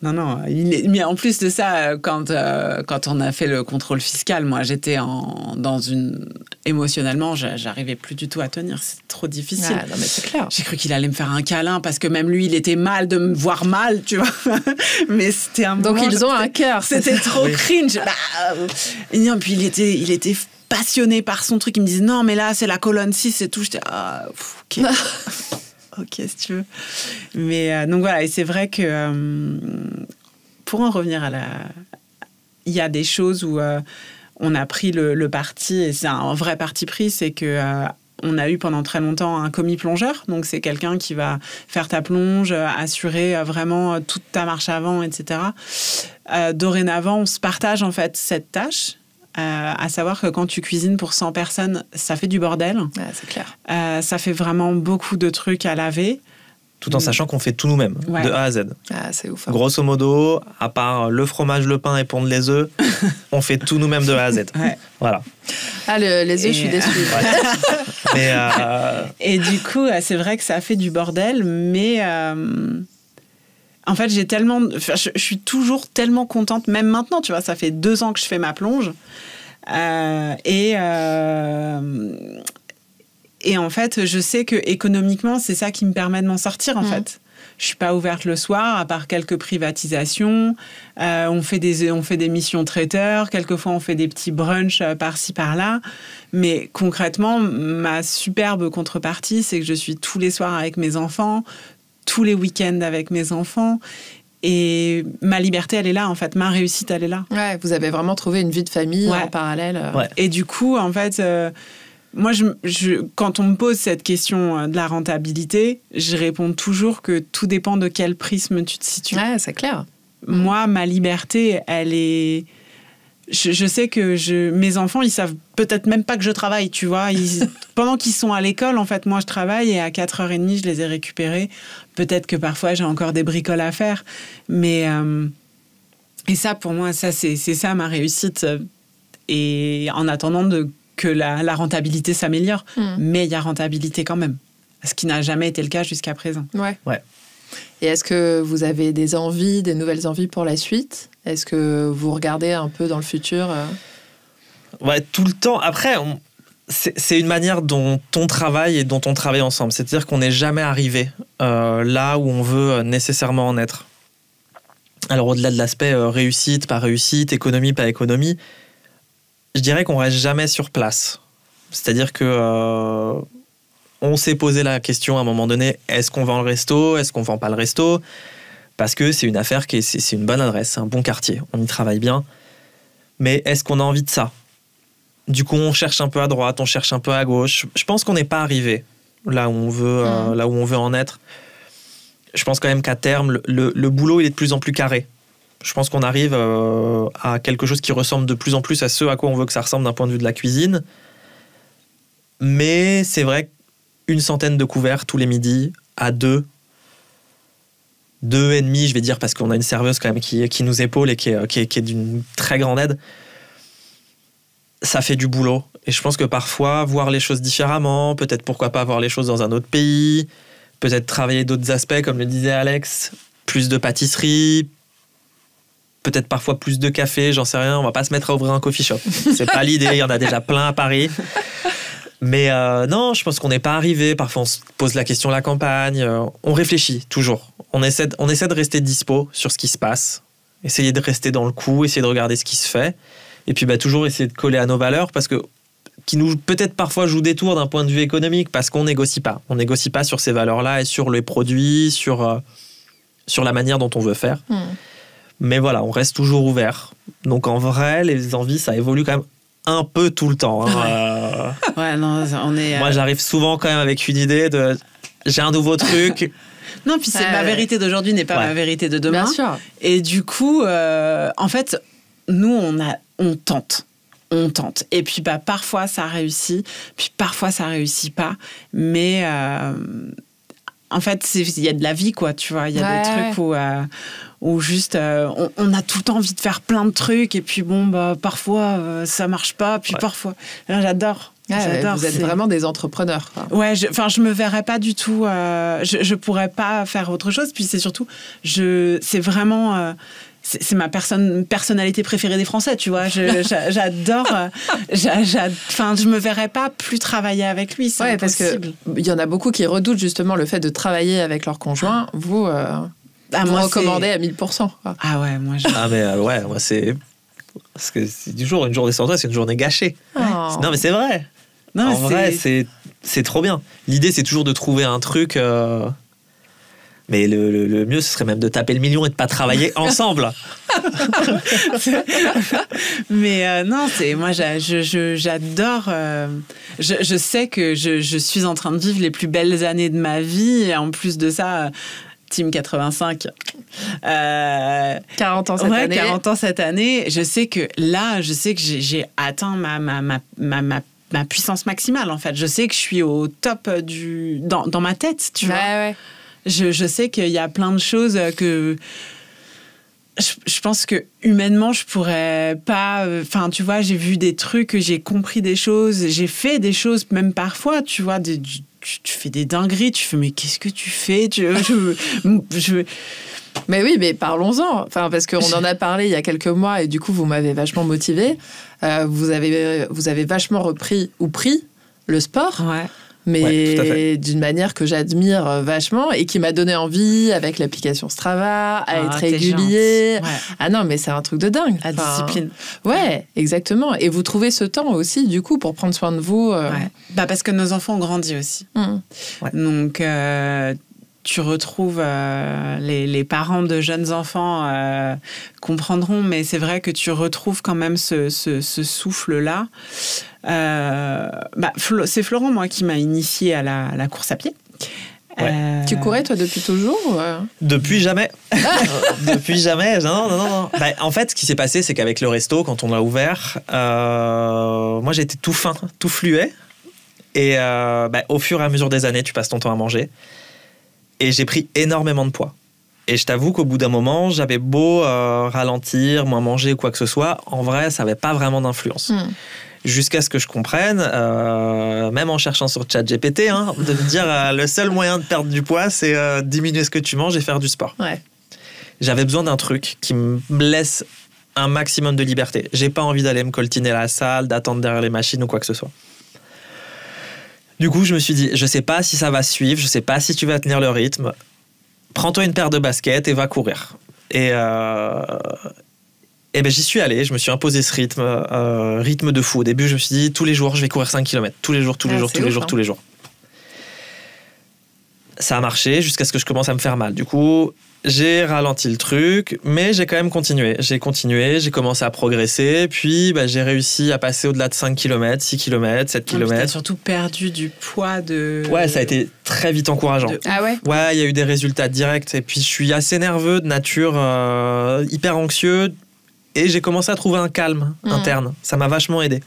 Non. Mais en plus de ça, quand on a fait le contrôle fiscal, moi, j'étais émotionnellement, j'arrivais plus du tout à tenir. C'est trop difficile. Ah, non, mais c'est clair. J'ai cru qu'il allait me faire un câlin parce que même lui, il était mal de me voir mal, tu vois. Mais c'était un moment... Donc, ils ont un cœur. C'était trop cringe. Et puis, il était passionné par son truc. Il me disait, non, mais là, c'est la colonne 6 et tout. J'étais, ok. Ok, si tu veux. Mais donc voilà, et c'est vrai que pour en revenir il y a des choses où on a pris le parti, et c'est un vrai parti pris, c'est que on a eu pendant très longtemps un commis plongeur, donc c'est quelqu'un qui va faire ta plonge, assurer vraiment toute ta marche avant, etc. Dorénavant, on se partage en fait cette tâche. À savoir que quand tu cuisines pour 100 personnes, ça fait du bordel. C'est clair. Ça fait vraiment beaucoup de trucs à laver. Tout en sachant qu'on fait tout nous-mêmes, de A à Z. Ah, c'est ouf. Hein. Grosso modo, à part le fromage, le pain et pondre les œufs, on fait tout nous-mêmes de A à Z. Ouais. Voilà. Ah, les œufs, je suis déçue. Mais Et du coup, c'est vrai que ça fait du bordel, mais... En fait, je suis toujours tellement contente, même maintenant, tu vois, ça fait 2 ans que je fais ma plonge. Et en fait, je sais que économiquement, c'est ça qui me permet de m'en sortir, en fait. Je suis pas ouverte le soir, à part quelques privatisations. On fait des missions traiteurs. Quelquefois, on fait des petits brunchs par-ci, par-là. Mais concrètement, ma superbe contrepartie, c'est que je suis tous les soirs avec mes enfants, tous les week-ends avec mes enfants. Et ma liberté, elle est là, en fait. Ma réussite, elle est là. Ouais, vous avez vraiment trouvé une vie de famille en parallèle. Ouais. Et du coup, en fait... moi, quand on me pose cette question de la rentabilité, je réponds toujours que tout dépend de quel prisme tu te situes. Ouais, c'est clair. Moi, ma liberté, elle est... Je sais que mes enfants, ils savent peut-être même pas que je travaille, tu vois. Pendant qu'ils sont à l'école, en fait, moi, je travaille et à 4h30, je les ai récupérés. Peut-être que parfois, j'ai encore des bricoles à faire. Mais... et ça, pour moi, c'est ça ma réussite. Et en attendant que la rentabilité s'améliore. Mais il y a rentabilité quand même. Ce qui n'a jamais été le cas jusqu'à présent. Ouais. Ouais. Et est-ce que vous avez des nouvelles envies pour la suite ? Est-ce que vous regardez un peu dans le futur ? Ouais, tout le temps. Après, c'est une manière dont on travaille et dont on travaille ensemble. C'est-à-dire qu'on n'est jamais arrivé là où on veut nécessairement en être. Alors, au-delà de l'aspect réussite, pas réussite, économie, pas économie, je dirais qu'on reste jamais sur place. C'est-à-dire que on s'est posé la question à un moment donné, est-ce qu'on vend le resto, est-ce qu'on vend pas le resto ? Parce que c'est une affaire c'est une bonne adresse, c'est un bon quartier, on y travaille bien. Mais est-ce qu'on a envie de ça ? Du coup, on cherche un peu à droite, on cherche un peu à gauche. Je pense qu'on n'est pas arrivé là où on veut en être. Je pense quand même qu'à terme, le boulot il est de plus en plus carré. Je pense qu'on arrive à quelque chose qui ressemble de plus en plus à ce à quoi on veut que ça ressemble d'un point de vue de la cuisine. Mais c'est vrai qu'une centaine de couverts tous les midis, à 2 et demi, je vais dire, parce qu'on a une serveuse quand même qui nous épaule et qui est d'une très grande aide. Ça fait du boulot. Et je pense que parfois, voir les choses différemment, peut-être pourquoi pas voir les choses dans un autre pays, peut-être travailler d'autres aspects, comme le disait Alex, plus de pâtisserie, peut-être parfois plus de café, j'en sais rien. On va pas se mettre à ouvrir un coffee shop. C'est pas l'idée, il y en a déjà plein à Paris. Mais non, je pense qu'on n'est pas arrivé. Parfois, on se pose la question de la campagne. On réfléchit toujours. On essaie de rester dispo sur ce qui se passe. Essayer de rester dans le coup, essayer de regarder ce qui se fait. Et puis toujours essayer de coller à nos valeurs parce que qui nous peut-être parfois jouent des tours d'un point de vue économique parce qu'on négocie pas. On négocie pas sur ces valeurs-là et sur les produits, sur la manière dont on veut faire. Mais voilà, on reste toujours ouvert. Donc en vrai, les envies, ça évolue quand même un peu tout le temps. Hein. Ouais, non, on est... Moi, j'arrive souvent quand même avec une idée de... J'ai un nouveau truc. Non, puis ma vérité d'aujourd'hui n'est pas ma vérité de demain. Bien sûr. Et du coup, en fait, nous, on tente. On tente. Et puis, parfois, ça réussit. Puis, parfois, ça réussit pas. Mais... en fait, il y a de la vie, quoi, tu vois. Il y a des trucs où juste, on a tout le temps envie de faire plein de trucs. Et puis, parfois, ça marche pas. Puis parfois... J'adore. J'adore. Vous êtes vraiment des entrepreneurs, quoi. Ouais, je me verrais pas du tout... je pourrais pas faire autre chose. Puis, c'est surtout... c'est vraiment... c'est ma personnalité préférée des Français, tu vois. J'adore... je me verrais pas plus travailler avec lui, c'est impossible. Parce qu'il y en a beaucoup qui redoutent justement le fait de travailler avec leur conjoint. Vous, vous recommandez à 1000%. Quoi. Ah ouais, moi... moi c'est... Parce que c'est du jour, une journée sans toi, c'est une journée gâchée. Oh. Non, mais c'est vrai. Non, en vrai, c'est trop bien. L'idée, c'est toujours de trouver un truc... Mais le mieux, ce serait même de taper le million et de pas travailler ensemble. Mais non, moi, j'adore. Je sais que je suis en train de vivre les plus belles années de ma vie. Et en plus de ça, Team 85. 40 ans cette année. 40 ans cette année. Je sais que j'ai atteint ma puissance maximale, en fait. Je sais que je suis au top dans ma tête, tu vois. Ouais. Je sais qu'il y a plein de choses que je pense que humainement je pourrais pas. Enfin, tu vois, j'ai vu des trucs, j'ai compris des choses, j'ai fait des choses, même parfois, tu vois, tu fais des dingueries, tu fais mais qu'est-ce que tu fais ? Mais oui, mais parlons-en. Enfin, parce qu'on en a parlé il y a quelques mois et du coup vous m'avez vachement motivée. Vous avez vachement pris le sport. Ouais. mais d'une manière que j'admire vachement et qui m'a donné envie avec l'application Strava à être régulier. Ouais. Ah non, mais c'est un truc de dingue. La discipline. Ouais, exactement. Et vous trouvez ce temps aussi, du coup, pour prendre soin de vous. Parce que nos enfants ont grandi aussi. Ouais. Donc, tu retrouves les parents de jeunes enfants comprendront, mais c'est vrai que tu retrouves quand même ce souffle-là. C'est Florent, moi, qui m'a initiée à la course à pied. Ouais. Tu courais, toi, depuis toujours Depuis jamais. Depuis jamais. Non. En fait, ce qui s'est passé, c'est qu'avec le resto, quand on l'a ouvert, moi, j'étais tout fin, tout fluet. Et au fur et à mesure des années, tu passes ton temps à manger. Et j'ai pris énormément de poids. Et je t'avoue qu'au bout d'un moment, j'avais beau ralentir, moins manger ou quoi que ce soit, en vrai, ça n'avait pas vraiment d'influence. Jusqu'à ce que je comprenne, même en cherchant sur ChatGPT, de me dire le seul moyen de perdre du poids, c'est diminuer ce que tu manges et faire du sport. Ouais. J'avais besoin d'un truc qui me laisse un maximum de liberté. J'ai pas envie d'aller me coltiner à la salle, d'attendre derrière les machines ou quoi que ce soit. Du coup, je me suis dit, je sais pas si ça va suivre, je sais pas si tu vas tenir le rythme. Prends-toi une paire de baskets et va courir. Et j'y suis allé, je me suis imposé ce rythme de fou. Au début, je me suis dit, tous les jours, je vais courir 5 km. Tous les jours. Ça a marché jusqu'à ce que je commence à me faire mal. Du coup, j'ai ralenti le truc, mais j'ai quand même continué. J'ai commencé à progresser, puis j'ai réussi à passer au-delà de 5 km, 6 km, 7 km. Tu as surtout perdu du poids de... Ouais, ça a été très vite encourageant. Ah ouais ? Ouais, il y a eu des résultats directs. Et puis, je suis assez nerveux de nature, hyper anxieux. Et j'ai commencé à trouver un calme interne. Ça m'a vachement aidé.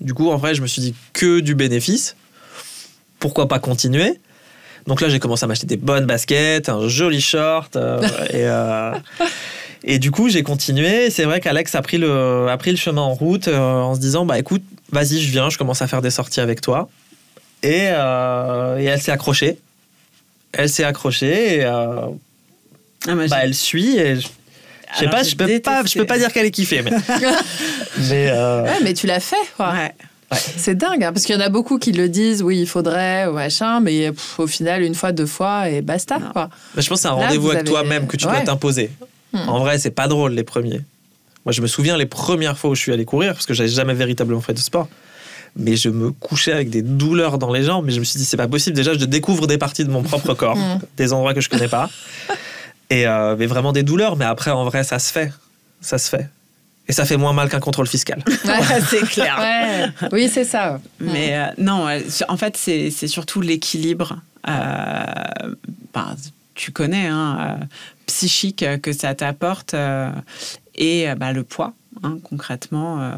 Du coup, en vrai, je me suis dit que du bénéfice. Pourquoi pas continuer ? Donc là, j'ai commencé à m'acheter des bonnes baskets, un joli short. Et du coup, j'ai continué. C'est vrai qu'Alex a pris le chemin en route en se disant, écoute, vas-y, je viens, je commence à faire des sorties avec toi. Et elle s'est accrochée. Et elle suit. Et je sais pas, je peux pas dire qu'elle est kiffée. Mais ouais, mais tu l'as fait, quoi. Ouais. C'est dingue, parce qu'il y en a beaucoup qui le disent, oui, il faudrait, ou machin, mais au final, une fois, 2 fois, et basta, quoi. Mais je pense que c'est un rendez-vous avec toi-même que tu dois t'imposer. En vrai, c'est pas drôle, les premiers. Moi, je me souviens les premières fois où je suis allé courir, parce que j'avais jamais véritablement fait de sport. Mais je me couchais avec des douleurs dans les jambes, mais je me suis dit, c'est pas possible. Déjà, je découvre des parties de mon propre corps, des endroits que je connais pas. Mais vraiment des douleurs, mais après, en vrai, ça se fait. Et ça fait moins mal qu'un contrôle fiscal. Ouais, c'est clair. Ouais. Oui, c'est ça. Mais non, en fait, c'est surtout l'équilibre. Tu connais, psychique que ça t'apporte et le poids, concrètement.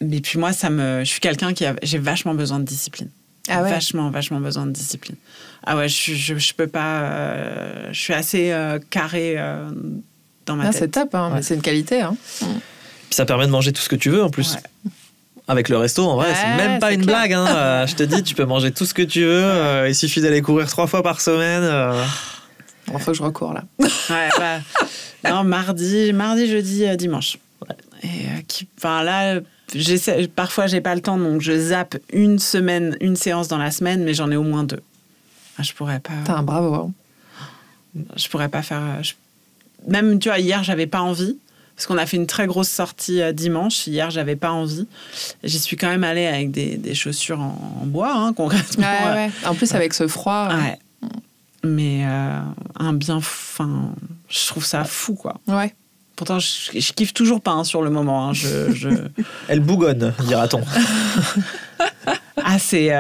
Mais puis moi, je suis quelqu'un j'ai vachement besoin de discipline. Ah ouais. Vachement besoin de discipline. Ah ouais, je peux pas. Je suis assez carré dans ma tête. C'est top, mais c'est une qualité. Puis ça permet de manger tout ce que tu veux en plus. Ouais. Avec le resto, en vrai, c'est même pas une blague. Je te dis, tu peux manger tout ce que tu veux. Il suffit d'aller courir 3 fois par semaine. Il faut que je recours là. Non, mardi, jeudi, dimanche. Ouais. Et là. Parfois, j'ai pas le temps, donc je zappe une séance dans la semaine, mais j'en ai au moins 2. Je pourrais pas. T'as un bravo. Je pourrais pas faire. Même, tu vois, hier, j'avais pas envie, parce qu'on a fait une très grosse sortie dimanche. Hier, j'avais pas envie. J'y suis quand même allée avec des chaussures en bois, concrètement. Ouais. En plus, avec ce froid. Ouais. Mais je trouve ça fou, quoi. Ouais. Pourtant, je kiffe toujours pas sur le moment. Elle bougonne, dira-t-on. J'ai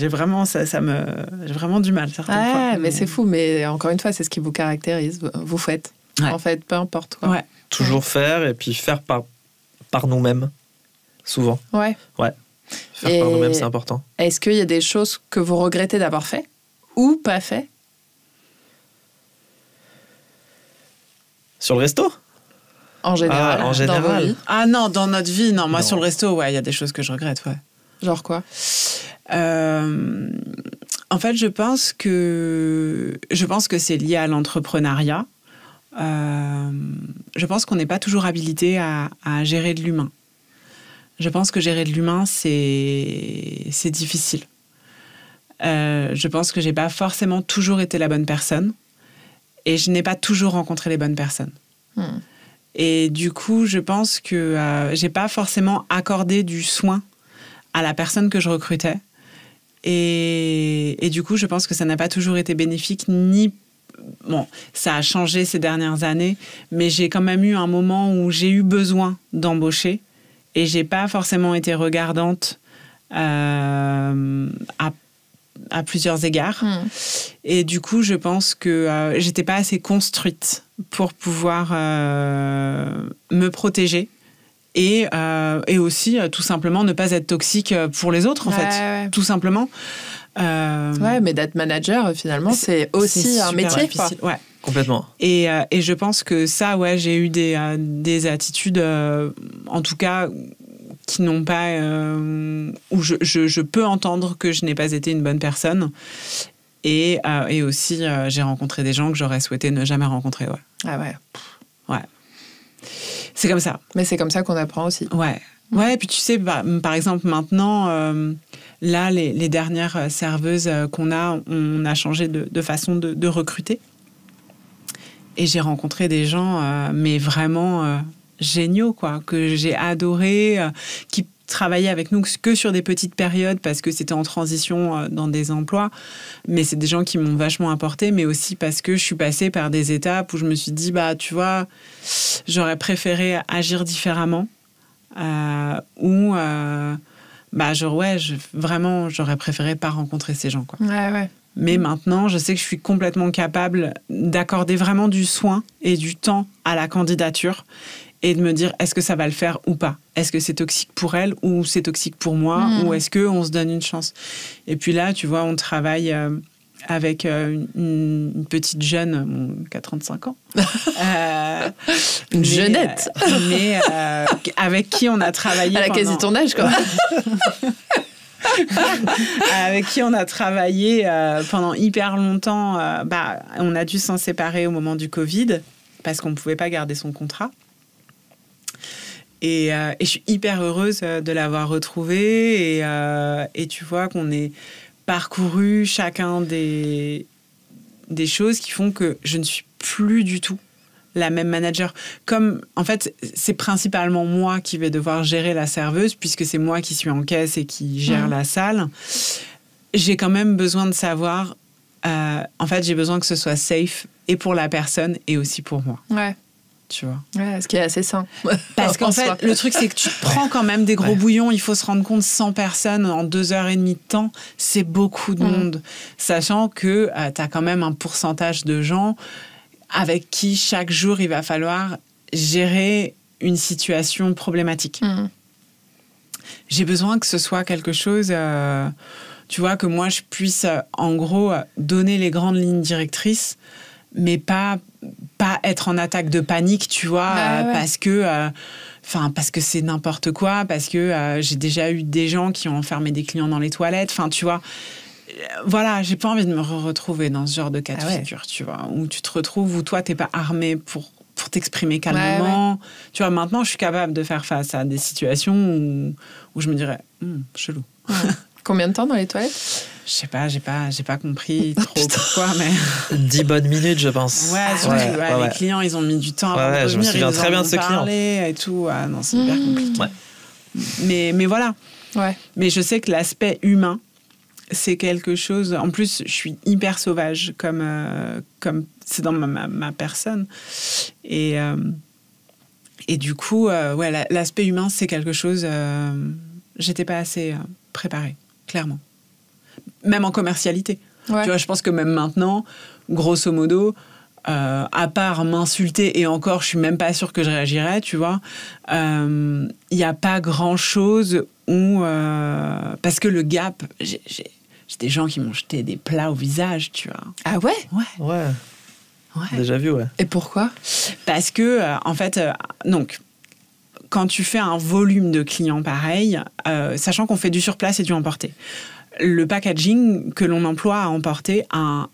vraiment j'ai vraiment du mal certaines fois. Mais c'est fou. Mais encore une fois, c'est ce qui vous caractérise. Vous faites. Ouais. En fait, peu importe quoi. Ouais. Toujours faire et puis faire par nous-mêmes, souvent. Ouais. Faire par nous-mêmes, c'est important. Est-ce qu'il y a des choses que vous regrettez d'avoir fait ou pas fait? Sur le resto ? En général. En général. Dans vos vies. Non, dans notre vie, non. Moi, sur le resto, il y a des choses que je regrette, ouais. Genre quoi ? En fait, je pense que c'est lié à l'entrepreneuriat. Je pense qu'on n'est pas toujours habilité à gérer de l'humain. Je pense que gérer de l'humain, c'est difficile. Je pense que j'ai pas forcément toujours été la bonne personne et je n'ai pas toujours rencontré les bonnes personnes. Et du coup, je pense que j'ai pas forcément accordé du soin à la personne que je recrutais. Et du coup, je pense que ça n'a pas toujours été bénéfique, Bon, ça a changé ces dernières années, mais j'ai quand même eu un moment où j'ai eu besoin d'embaucher et j'ai pas forcément été regardante à plusieurs égards. Et du coup, je pense que j'étais pas assez construite pour pouvoir me protéger et aussi tout simplement ne pas être toxique pour les autres, en fait. Tout simplement. Ouais, mais d'être manager, finalement, c'est aussi un métier. Difficile. Ouais. Complètement. Et je pense que ça, ouais, j'ai eu des attitudes, en tout cas, qui n'ont pas... où je peux entendre que je n'ai pas été une bonne personne. Et aussi, j'ai rencontré des gens que j'aurais souhaité ne jamais rencontrer. Ouais. Ah ouais. Ouais. C'est comme ça. Mais c'est comme ça qu'on apprend aussi. Ouais. Ouais, et puis tu sais, par exemple, maintenant, là, les dernières serveuses qu'on a, on a changé de façon de recruter. Et j'ai rencontré des gens, mais vraiment géniaux, quoi, que j'ai adorés, qui travaillaient avec nous que sur des petites périodes parce que c'était en transition dans des emplois. Mais c'est des gens qui m'ont vachement apporté, mais aussi parce que je suis passée par des étapes où je me suis dit, tu vois, j'aurais préféré agir différemment. Vraiment, j'aurais préféré pas rencontrer ces gens, quoi. Ouais. Mais maintenant, je sais que je suis complètement capable d'accorder vraiment du soin et du temps à la candidature et de me dire, est-ce que ça va le faire ou pas ? Est-ce que c'est toxique pour elle ou c'est toxique pour moi ? Ou est-ce qu'on se donne une chance ? Et puis là, tu vois, on travaille avec une petite jeune qui a 35 ans. Une jeunette. Mais avec qui on a travaillé elle a quasi ton âge, quoi. Avec qui on a travaillé pendant hyper longtemps. On a dû s'en séparer au moment du Covid parce qu'on ne pouvait pas garder son contrat. Et je suis hyper heureuse de l'avoir retrouvée. Et tu vois qu'on est parcouru chacun des choses qui font que je ne suis plus du tout la même manager. Comme, en fait, c'est principalement moi qui vais devoir gérer la serveuse, puisque c'est moi qui suis en caisse et qui gère la salle. J'ai quand même besoin de savoir... en fait, j'ai besoin que ce soit safe, et pour la personne, et aussi pour moi. Ouais. Tu vois. Ouais, ce qui est assez sain. Parce qu'en fait, le truc, c'est que tu te prends quand même des gros bouillons. Il faut se rendre compte, 100 personnes en 2h30 de temps, c'est beaucoup de monde. Sachant que tu as quand même un pourcentage de gens avec qui, chaque jour, il va falloir gérer une situation problématique. J'ai besoin que ce soit quelque chose... tu vois, que moi, je puisse, en gros, donner les grandes lignes directrices, mais pas être en attaque de panique, tu vois, parce que c'est n'importe quoi, parce que j'ai déjà eu des gens qui ont enfermé des clients dans les toilettes, enfin, tu vois. Voilà, j'ai pas envie de me retrouver dans ce genre de cas de figure, tu vois, où tu te retrouves, où toi, t'es pas armé pour t'exprimer calmement. Tu vois, maintenant, je suis capable de faire face à des situations où je me dirais, chelou. Combien de temps dans les toilettes ? Je sais pas, j'ai pas compris trop pourquoi, mais... 10 bonnes minutes, je pense. Les clients, ils ont mis du temps avant de revenir. Je me souviens très bien de ce client. Et tout. Non, c'est hyper compliqué. Ouais. Mais voilà. Ouais. Mais je sais que l'aspect humain, c'est quelque chose... En plus, je suis hyper sauvage, comme c'est dans ma personne. Et du coup, l'aspect humain, c'est quelque chose... j'étais pas assez préparée, clairement. Même en commercialité. Ouais. Tu vois, je pense que même maintenant, grosso modo, à part m'insulter, et encore, je suis même pas sûre que je réagirais, tu vois, il n'y a pas grand-chose où... parce que le gap... J'ai des gens qui m'ont jeté des plats au visage, tu vois. Ah ouais ? Ouais. Déjà vu, ouais. Et pourquoi ? Parce que, en fait, donc... Quand tu fais un volume de clients pareil, sachant qu'on fait du surplace et du emporté, le packaging que l'on emploie à emporter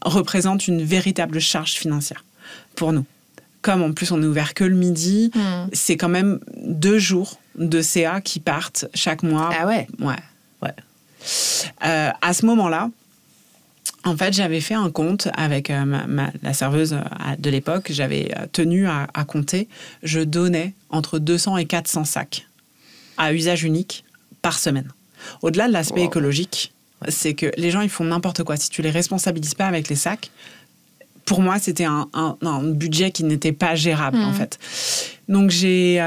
représente une véritable charge financière pour nous. Comme en plus on est ouvert que le midi, c'est quand même 2 jours de CA qui partent chaque mois. Ah ouais. Ouais. À ce moment-là, en fait, j'avais fait un compte avec la serveuse de l'époque. J'avais tenu à compter. Je donnais entre 200 et 400 sacs à usage unique par semaine. Au-delà de l'aspect écologique, c'est que les gens, ils font n'importe quoi. Si tu les responsabilises pas avec les sacs, pour moi, c'était un budget qui n'était pas gérable, en fait. Donc, j'ai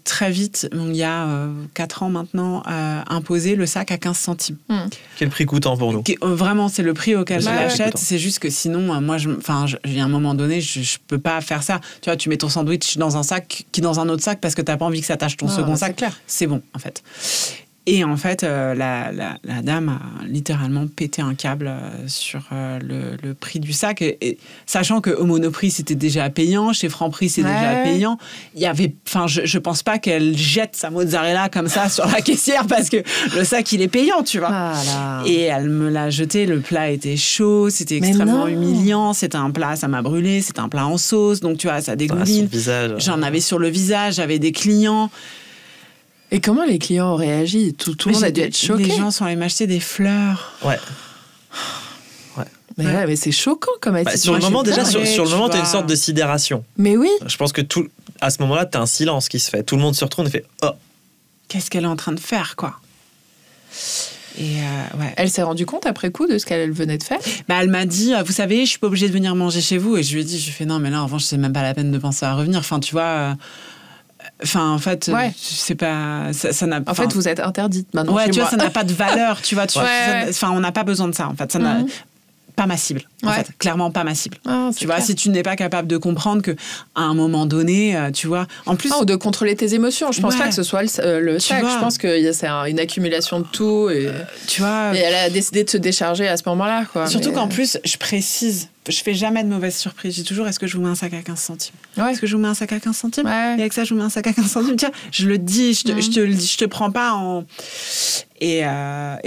très vite, il y a 4 ans maintenant, imposé le sac à 15 centimes. Quel prix coûtant pour nous ? Vraiment, c'est le prix auquel je l'achète. C'est juste que sinon, moi, à un moment donné, je peux pas faire ça. Tu vois, tu mets ton sandwich dans un sac, qui dans un autre sac, parce que t'as pas envie que ça tâche ton second sac. C'est bon, en fait. Et en fait, la dame a littéralement pété un câble sur le prix du sac. Et sachant qu'au Monoprix, c'était déjà payant, chez Franprix, c'est déjà payant. Il y avait, je pense pas qu'elle jette sa mozzarella comme ça sur la caissière parce que le sac, il est payant, tu vois. Et elle me l'a jeté. Le plat était chaud, c'était extrêmement humiliant. C'était un plat, ça m'a brûlé. C'était un plat en sauce. Donc, tu vois, ça dégouline. J'en avais sur le visage, j'avais des clients. Et comment les clients ont réagi ? Tout le monde a dû être choqué. Les gens sont allés m'acheter des fleurs. Ouais. Mais c'est choquant comme attitude. Sur le moment, déjà, sur le moment, t'as une sorte de sidération. Mais oui. Je pense que à ce moment-là, t'as un silence qui se fait. Tout le monde se retourne et fait « Oh !» Qu'est-ce qu'elle est en train de faire, quoi ? Et Elle s'est rendue compte après coup de ce qu'elle venait de faire. Elle m'a dit, vous savez, je suis pas obligée de venir manger chez vous. Et je lui ai dit, non, mais là, en revanche, c'est même pas la peine de penser à revenir. Enfin, tu vois... en fait, c'est pas... Ça n'a, en fait, vous êtes interdite maintenant chez tu moi. vois, ça n'a pas de valeur, tu vois. On n'a pas besoin de ça, en fait. Ça n'a... Pas ma cible, en fait. Clairement pas ma cible. Tu vois, si tu n'es pas capable de comprendre qu'à un moment donné, tu vois... En plus... ou de contrôler tes émotions. Je pense pas que ce soit le sac. Je pense que c'est une accumulation de tout. Et, tu vois... Et elle a décidé de se décharger à ce moment-là, quoi. Surtout qu'en plus, je précise... Je fais jamais de mauvaises surprises. Je dis toujours, est-ce que je vous mets un sac à 15 centimes ? Est-ce que je vous mets un sac à 15 centimes ? Et avec ça, je vous mets un sac à 15 centimes. Tiens, je le dis, je te le dis, je te prends pas en... Et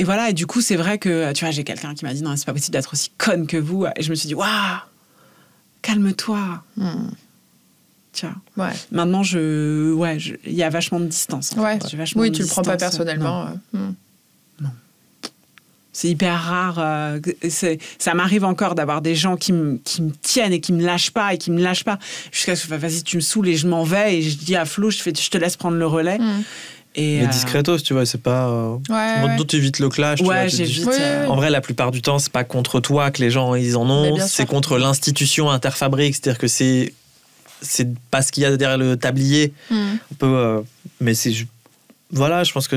voilà, et du coup, c'est vrai que, tu vois, j'ai quelqu'un qui m'a dit, non, c'est pas possible d'être aussi conne que vous. Et je me suis dit, waouh, calme-toi. Tu vois. Maintenant, il y a vachement de distance. En fait. Oui, tu le prends pas personnellement. Non. C'est hyper rare. Ça m'arrive encore d'avoir des gens qui me tiennent et qui me lâchent pas jusqu'à ce que vas-y, tu me saoules et je m'en vais et je dis à Flo, je te laisse prendre le relais. Mais discretos, tu vois, c'est pas... D'où tu évites le clash. J'évite. En vrai, la plupart du temps, c'est pas contre toi que les gens ils en ont, c'est contre l'institution Interfabrique. C'est-à-dire que c'est pas ce qu'il y a derrière le tablier. On peut, mais c'est... Voilà, je pense que...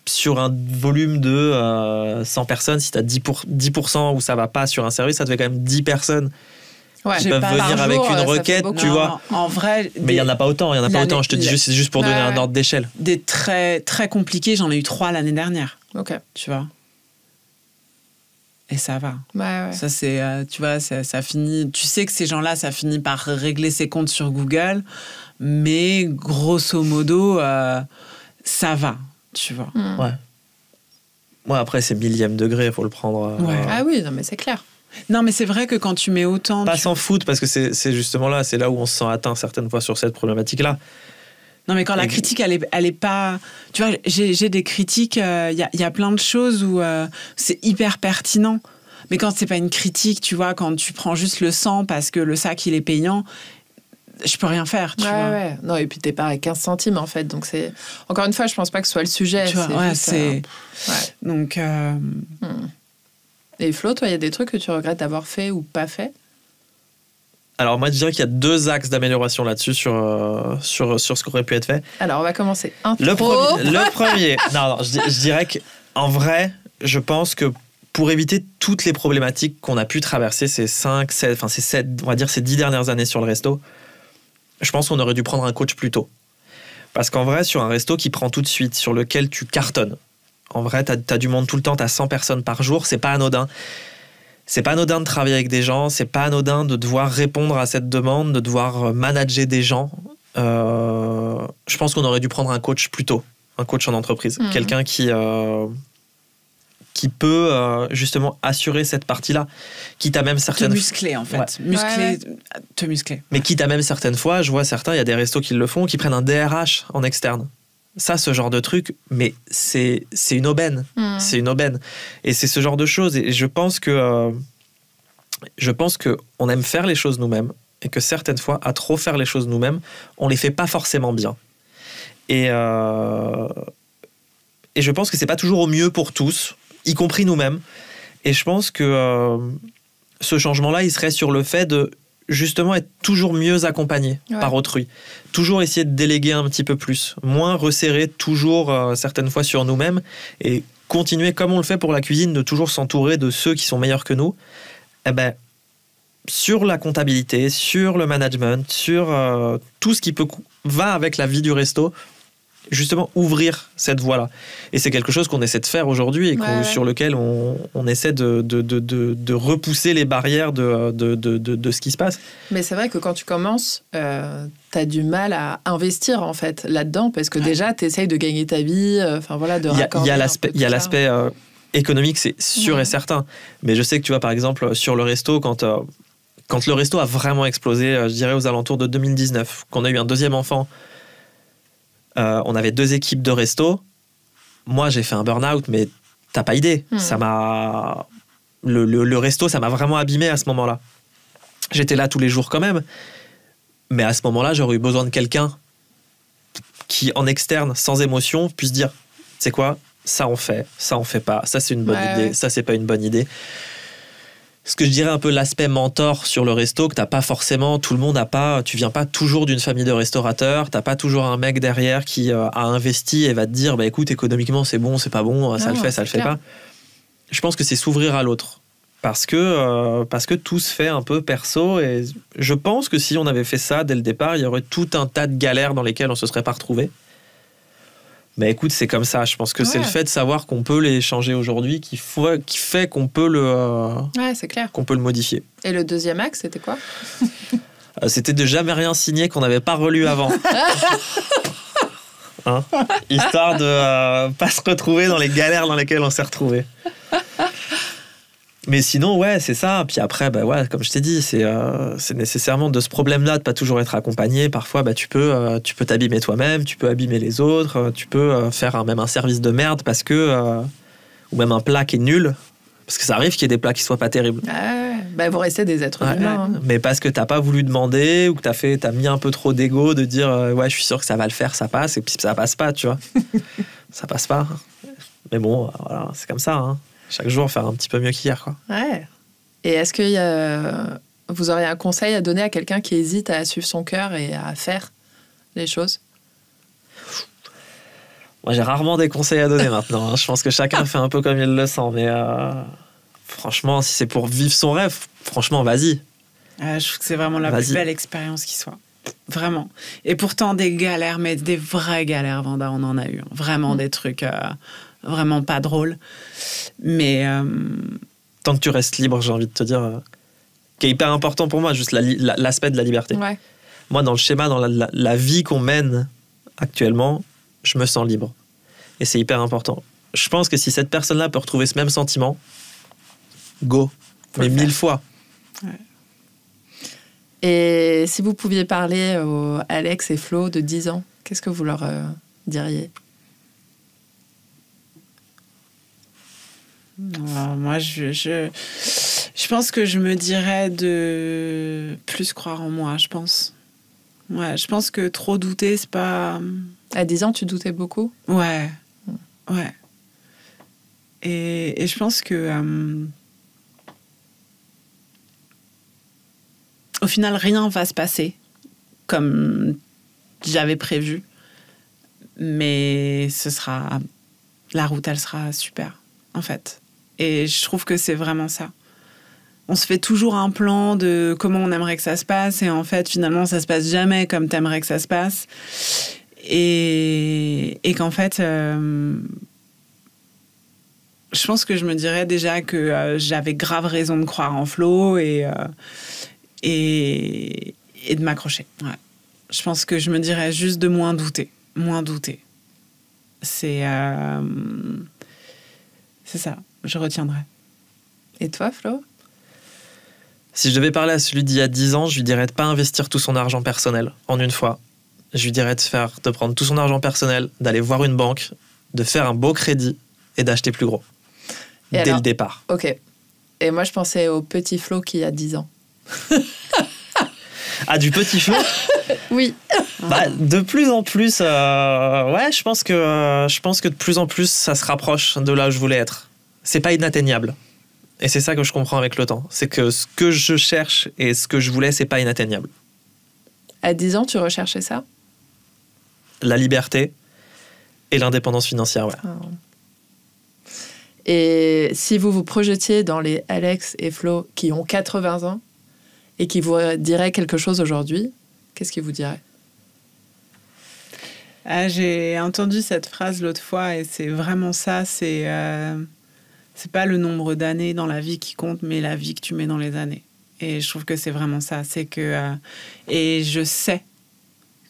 Sur un volume de 100 personnes, si tu as 10% où ça va pas sur un service, ça te fait quand même 10 personnes qui peuvent venir avec une requête, tu vois. En vrai, mais il n'y en a pas autant, Je te dis juste, c'est juste pour donner un ordre d'échelle. Des très, très compliqués, j'en ai eu 3 l'année dernière. Tu vois. Et ça va. Ça, c'est, tu vois, ça finit... Tu sais que ces gens-là, ça finit par régler ses comptes sur Google, mais grosso modo, ça va. Tu vois. Ouais, après, c'est millième degré, il faut le prendre. Ah oui, non, mais c'est clair. Non, mais c'est vrai que quand tu mets autant... Pas s'en foutre, parce que c'est justement là, c'est là où on se sent atteint certaines fois sur cette problématique-là. Non, mais quand la critique, elle est pas... Tu vois, j'ai des critiques, il y a plein de choses où c'est hyper pertinent. Mais quand c'est pas une critique, tu vois, quand tu prends juste le sang parce que le sac, il est payant... Je peux rien faire, tu vois. Non, et puis t'es pas à 15 centimes, en fait. Donc, c'est... Encore une fois, je pense pas que ce soit le sujet. Tu vois, c'est... Donc... Et Flo, toi, il y a des trucs que tu regrettes d'avoir fait ou pas fait ? Alors, moi, je dirais qu'il y a 2 axes d'amélioration là-dessus sur ce qui aurait pu être fait. Alors, on va commencer. Le premier... Non, je dirais qu'en vrai, je pense que pour éviter toutes les problématiques qu'on a pu traverser ces 10 dernières années sur le resto, je pense qu'on aurait dû prendre un coach plus tôt. Parce qu'en vrai, sur un resto qui prend tout de suite, sur lequel tu cartonnes, en vrai, t'as du monde tout le temps, t'as 100 personnes par jour, c'est pas anodin. C'est pas anodin de travailler avec des gens, c'est pas anodin de devoir répondre à cette demande, de devoir manager des gens. Je pense qu'on aurait dû prendre un coach plus tôt, un coach en entreprise. Quelqu'un qui peut justement assurer cette partie-là, quitte à même certaines... Te muscler, en fait. Te muscler. Mais quitte à même certaines fois, je vois certains, il y a des restos qui le font, qui prennent un DRH en externe. Ça, ce genre de truc, mais c'est une aubaine. C'est une aubaine. Et c'est ce genre de choses. Et je pense que on aime faire les choses nous-mêmes et que certaines fois, à trop faire les choses nous-mêmes, on les fait pas forcément bien. Et je pense que c'est pas toujours au mieux pour tous, y compris nous-mêmes. Et je pense que ce changement-là, il serait sur le fait de justement être toujours mieux accompagné par autrui. Toujours essayer de déléguer un petit peu plus. Moins resserrer toujours certaines fois sur nous-mêmes et continuer comme on le fait pour la cuisine, de toujours s'entourer de ceux qui sont meilleurs que nous. Eh ben, sur la comptabilité, sur le management, sur tout ce qui va avec la vie du resto, justement ouvrir cette voie-là. Et c'est quelque chose qu'on essaie de faire aujourd'hui et sur lequel on essaie de repousser les barrières de ce qui se passe. Mais c'est vrai que quand tu commences, t'as du mal à investir en fait là-dedans parce que déjà t'essayes de gagner ta vie, de raccorder. Il y a l'aspect économique, c'est sûr et certain. Mais je sais que tu vois par exemple sur le resto, quand le resto a vraiment explosé, je dirais aux alentours de 2019, qu'on a eu un deuxième enfant. On avait 2 équipes de resto. Moi, j'ai fait un burn-out, mais t'as pas idée. Ça m'a... Le resto, ça m'a vraiment abîmé à ce moment-là. J'étais là tous les jours quand même. Mais à ce moment-là, j'aurais eu besoin de quelqu'un qui, en externe, sans émotion, puisse dire, tu sais quoi, ça on fait pas. Ça, c'est une bonne idée. Ça, c'est pas une bonne idée. Ce que je dirais un peu l'aspect mentor sur le resto, que t'as pas forcément, tout le monde n'a pas, tu viens pas toujours d'une famille de restaurateurs, t'as pas toujours un mec derrière qui a investi et va te dire, bah écoute, économiquement c'est bon, c'est pas bon, ça le fait pas. Je pense que c'est s'ouvrir à l'autre. Parce que tout se fait un peu perso et je pense que si on avait fait ça dès le départ, il y aurait tout un tas de galères dans lesquelles on se serait pas retrouvé. Mais écoute, c'est comme ça. Je pense que c'est le fait de savoir qu'on peut les changer aujourd'hui qui fait qu'on peut c'est clair. Qu'on peut le modifier. Et le deuxième axe, c'était quoi ? C'était de jamais rien signer qu'on n'avait pas relu avant. Histoire de pas se retrouver dans les galères dans lesquelles on s'est retrouvé. Mais sinon, c'est ça. Puis après, comme je t'ai dit, c'est nécessairement de ce problème-là de pas toujours être accompagné. Parfois, tu peux t'abîmer toi-même, tu peux abîmer les autres, tu peux faire même un service de merde ou même un plat qui est nul. Parce que ça arrive qu'il y ait des plats qui soient pas terribles. Vous restez des êtres humains. Mais parce que t'as pas voulu demander ou que t'as mis un peu trop d'ego de dire je suis sûr que ça va le faire, ça passe, et puis ça passe pas, tu vois. Ça passe pas. Mais bon, voilà, c'est comme ça, hein. Chaque jour, faire un petit peu mieux qu'hier, quoi. Ouais. Et est-ce que vous auriez un conseil à donner à quelqu'un qui hésite à suivre son cœur et à faire les choses ? Moi, j'ai rarement des conseils à donner maintenant. Hein. Je pense que chacun fait un peu comme il le sent. Mais franchement, si c'est pour vivre son rêve, franchement, vas-y. Je trouve que c'est vraiment la plus belle expérience qui soit. Vraiment. Et pourtant, des galères, mais des vraies galères, Vanda, on en a eu. Vraiment des trucs... vraiment pas drôle. Mais... Tant que tu restes libre, j'ai envie de te dire, qui est hyper important pour moi, juste l'aspect de la liberté. Ouais. Moi, dans le schéma, dans la vie qu'on mène actuellement, je me sens libre. Et c'est hyper important. Je pense que si cette personne-là peut retrouver ce même sentiment, go. Mais 1000 fois. Ouais. Et si vous pouviez parler aux Alex et Flo de 10 ans, qu'est-ce que vous leur diriez ? Moi, je pense que je me dirais de plus croire en moi, je pense. Ouais, je pense que trop douter, c'est pas... À 10 ans, tu doutais beaucoup ? Ouais. Et je pense que... au final, rien va se passer comme j'avais prévu. Mais la route, elle sera super, en fait. Et je trouve que c'est vraiment ça. On se fait toujours un plan de comment on aimerait que ça se passe, et en fait, finalement, ça se passe jamais comme t'aimerais que ça se passe. Et qu'en fait, je pense que je me dirais déjà que j'avais grave raison de croire en Flo et de m'accrocher. Ouais. Je pense que je me dirais juste de moins douter. C'est ça. Je retiendrai. Et toi, Flo ? Si je devais parler à celui d'il y a 10 ans, je lui dirais de ne pas investir tout son argent personnel en une fois. je lui dirais de prendre tout son argent personnel, d'aller voir une banque, de faire un beau crédit et d'acheter plus gros. Dès le départ. Ok. Et moi, je pensais au petit Flo qui a 10 ans. Ah, du petit Flo? Oui. De plus en plus, je pense que de plus en plus, ça se rapproche de là où je voulais être. C'est pas inatteignable. Et c'est ça que je comprends avec le temps. C'est que ce que je cherche et ce que je voulais, c'est pas inatteignable. À 10 ans, tu recherchais ça? La liberté et l'indépendance financière, ouais. Oh. Et si vous vous projetiez dans les Alex et Flo qui ont 80 ans et qui vous diraient quelque chose aujourd'hui, qu'est-ce qu'ils vous diraient? J'ai entendu cette phrase l'autre fois et c'est vraiment ça. C'est pas le nombre d'années dans la vie qui compte, mais la vie que tu mets dans les années. Et je trouve que c'est vraiment ça. C'est que et je sais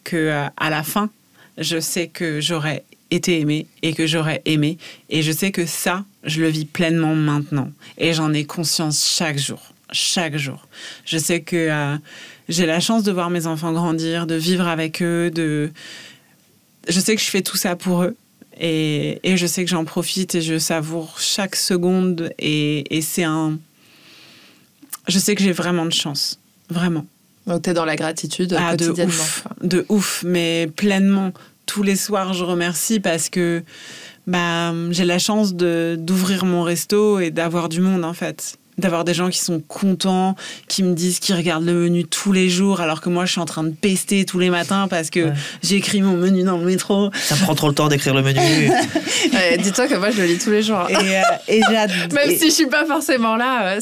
que à la fin, je sais que j'aurais été aimée et que j'aurais aimé. Et je sais que ça, je le vis pleinement maintenant. Et j'en ai conscience chaque jour. Chaque jour. Je sais que j'ai la chance de voir mes enfants grandir, de vivre avec eux, je sais que je fais tout ça pour eux. Et je sais que j'en profite et je savoure chaque seconde. Et c'est je sais que j'ai vraiment de chance. Vraiment. Donc, tu es dans la gratitude quotidiennement. De ouf, mais pleinement. Tous les soirs, je remercie parce que j'ai la chance d'ouvrir mon resto et d'avoir du monde, en fait. D'avoir des gens qui sont contents, qui me disent qu'ils regardent le menu tous les jours, alors que moi, je suis en train de pester tous les matins parce que j'écris mon menu dans le métro. Ça me prend trop le temps d'écrire le menu. Dis-toi que moi, je le lis tous les jours. Et même si je suis pas forcément là,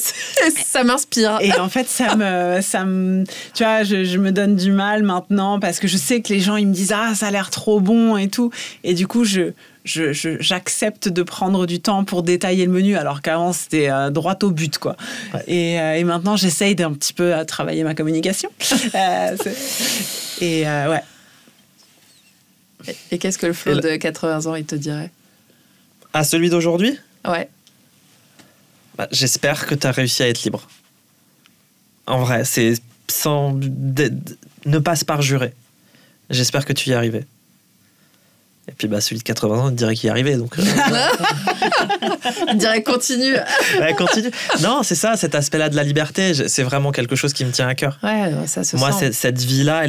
ça m'inspire. Et en fait, ça me tu vois, je me donne du mal maintenant parce que je sais que les gens, ils me disent « Ah, ça a l'air trop bon » et tout. Et du coup, j'accepte de prendre du temps pour détailler le menu, alors qu'avant, c'était droit au but, quoi. Ouais. Et maintenant, j'essaye d'un petit peu travailler ma communication. Ouais. Et qu'est-ce que le Flo de 80 ans, il te dirait? À celui d'aujourd'hui? Ouais. J'espère que tu as réussi à être libre. En vrai, c'est sans... Ne passe par jurer. J'espère que tu y es arrivé. Et puis celui de 80 ans, il dirait qu'il y est arrivé. Donc, il dirait continue. Ouais, continue. Non, c'est ça, cet aspect-là de la liberté, c'est vraiment quelque chose qui me tient à cœur. Ouais, ça se Moi, sent. Cette vie-là,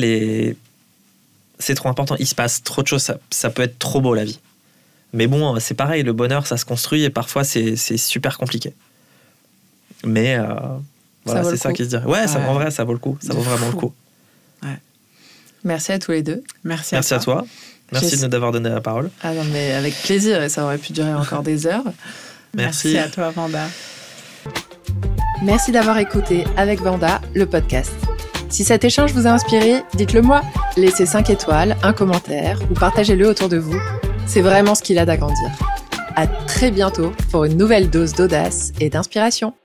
c'est trop important. Il se passe trop de choses. Ça peut être trop beau, la vie. Mais bon, c'est pareil, le bonheur, ça se construit et parfois, c'est super compliqué. Mais voilà, c'est ça qui se dirait. Ouais, en vrai, ça vaut le coup. Ça vaut vraiment le coup. Ouais. Merci à tous les deux. Merci à toi. Merci de nous avoir donné la parole. Ah non, mais avec plaisir, et ça aurait pu durer encore des heures. Merci à toi, Vanda. Merci d'avoir écouté Avec Vanda, le podcast. Si cet échange vous a inspiré, dites-le moi. Laissez 5 étoiles, un commentaire ou partagez-le autour de vous. C'est vraiment ce qui l'aide à grandir. À très bientôt pour une nouvelle dose d'audace et d'inspiration.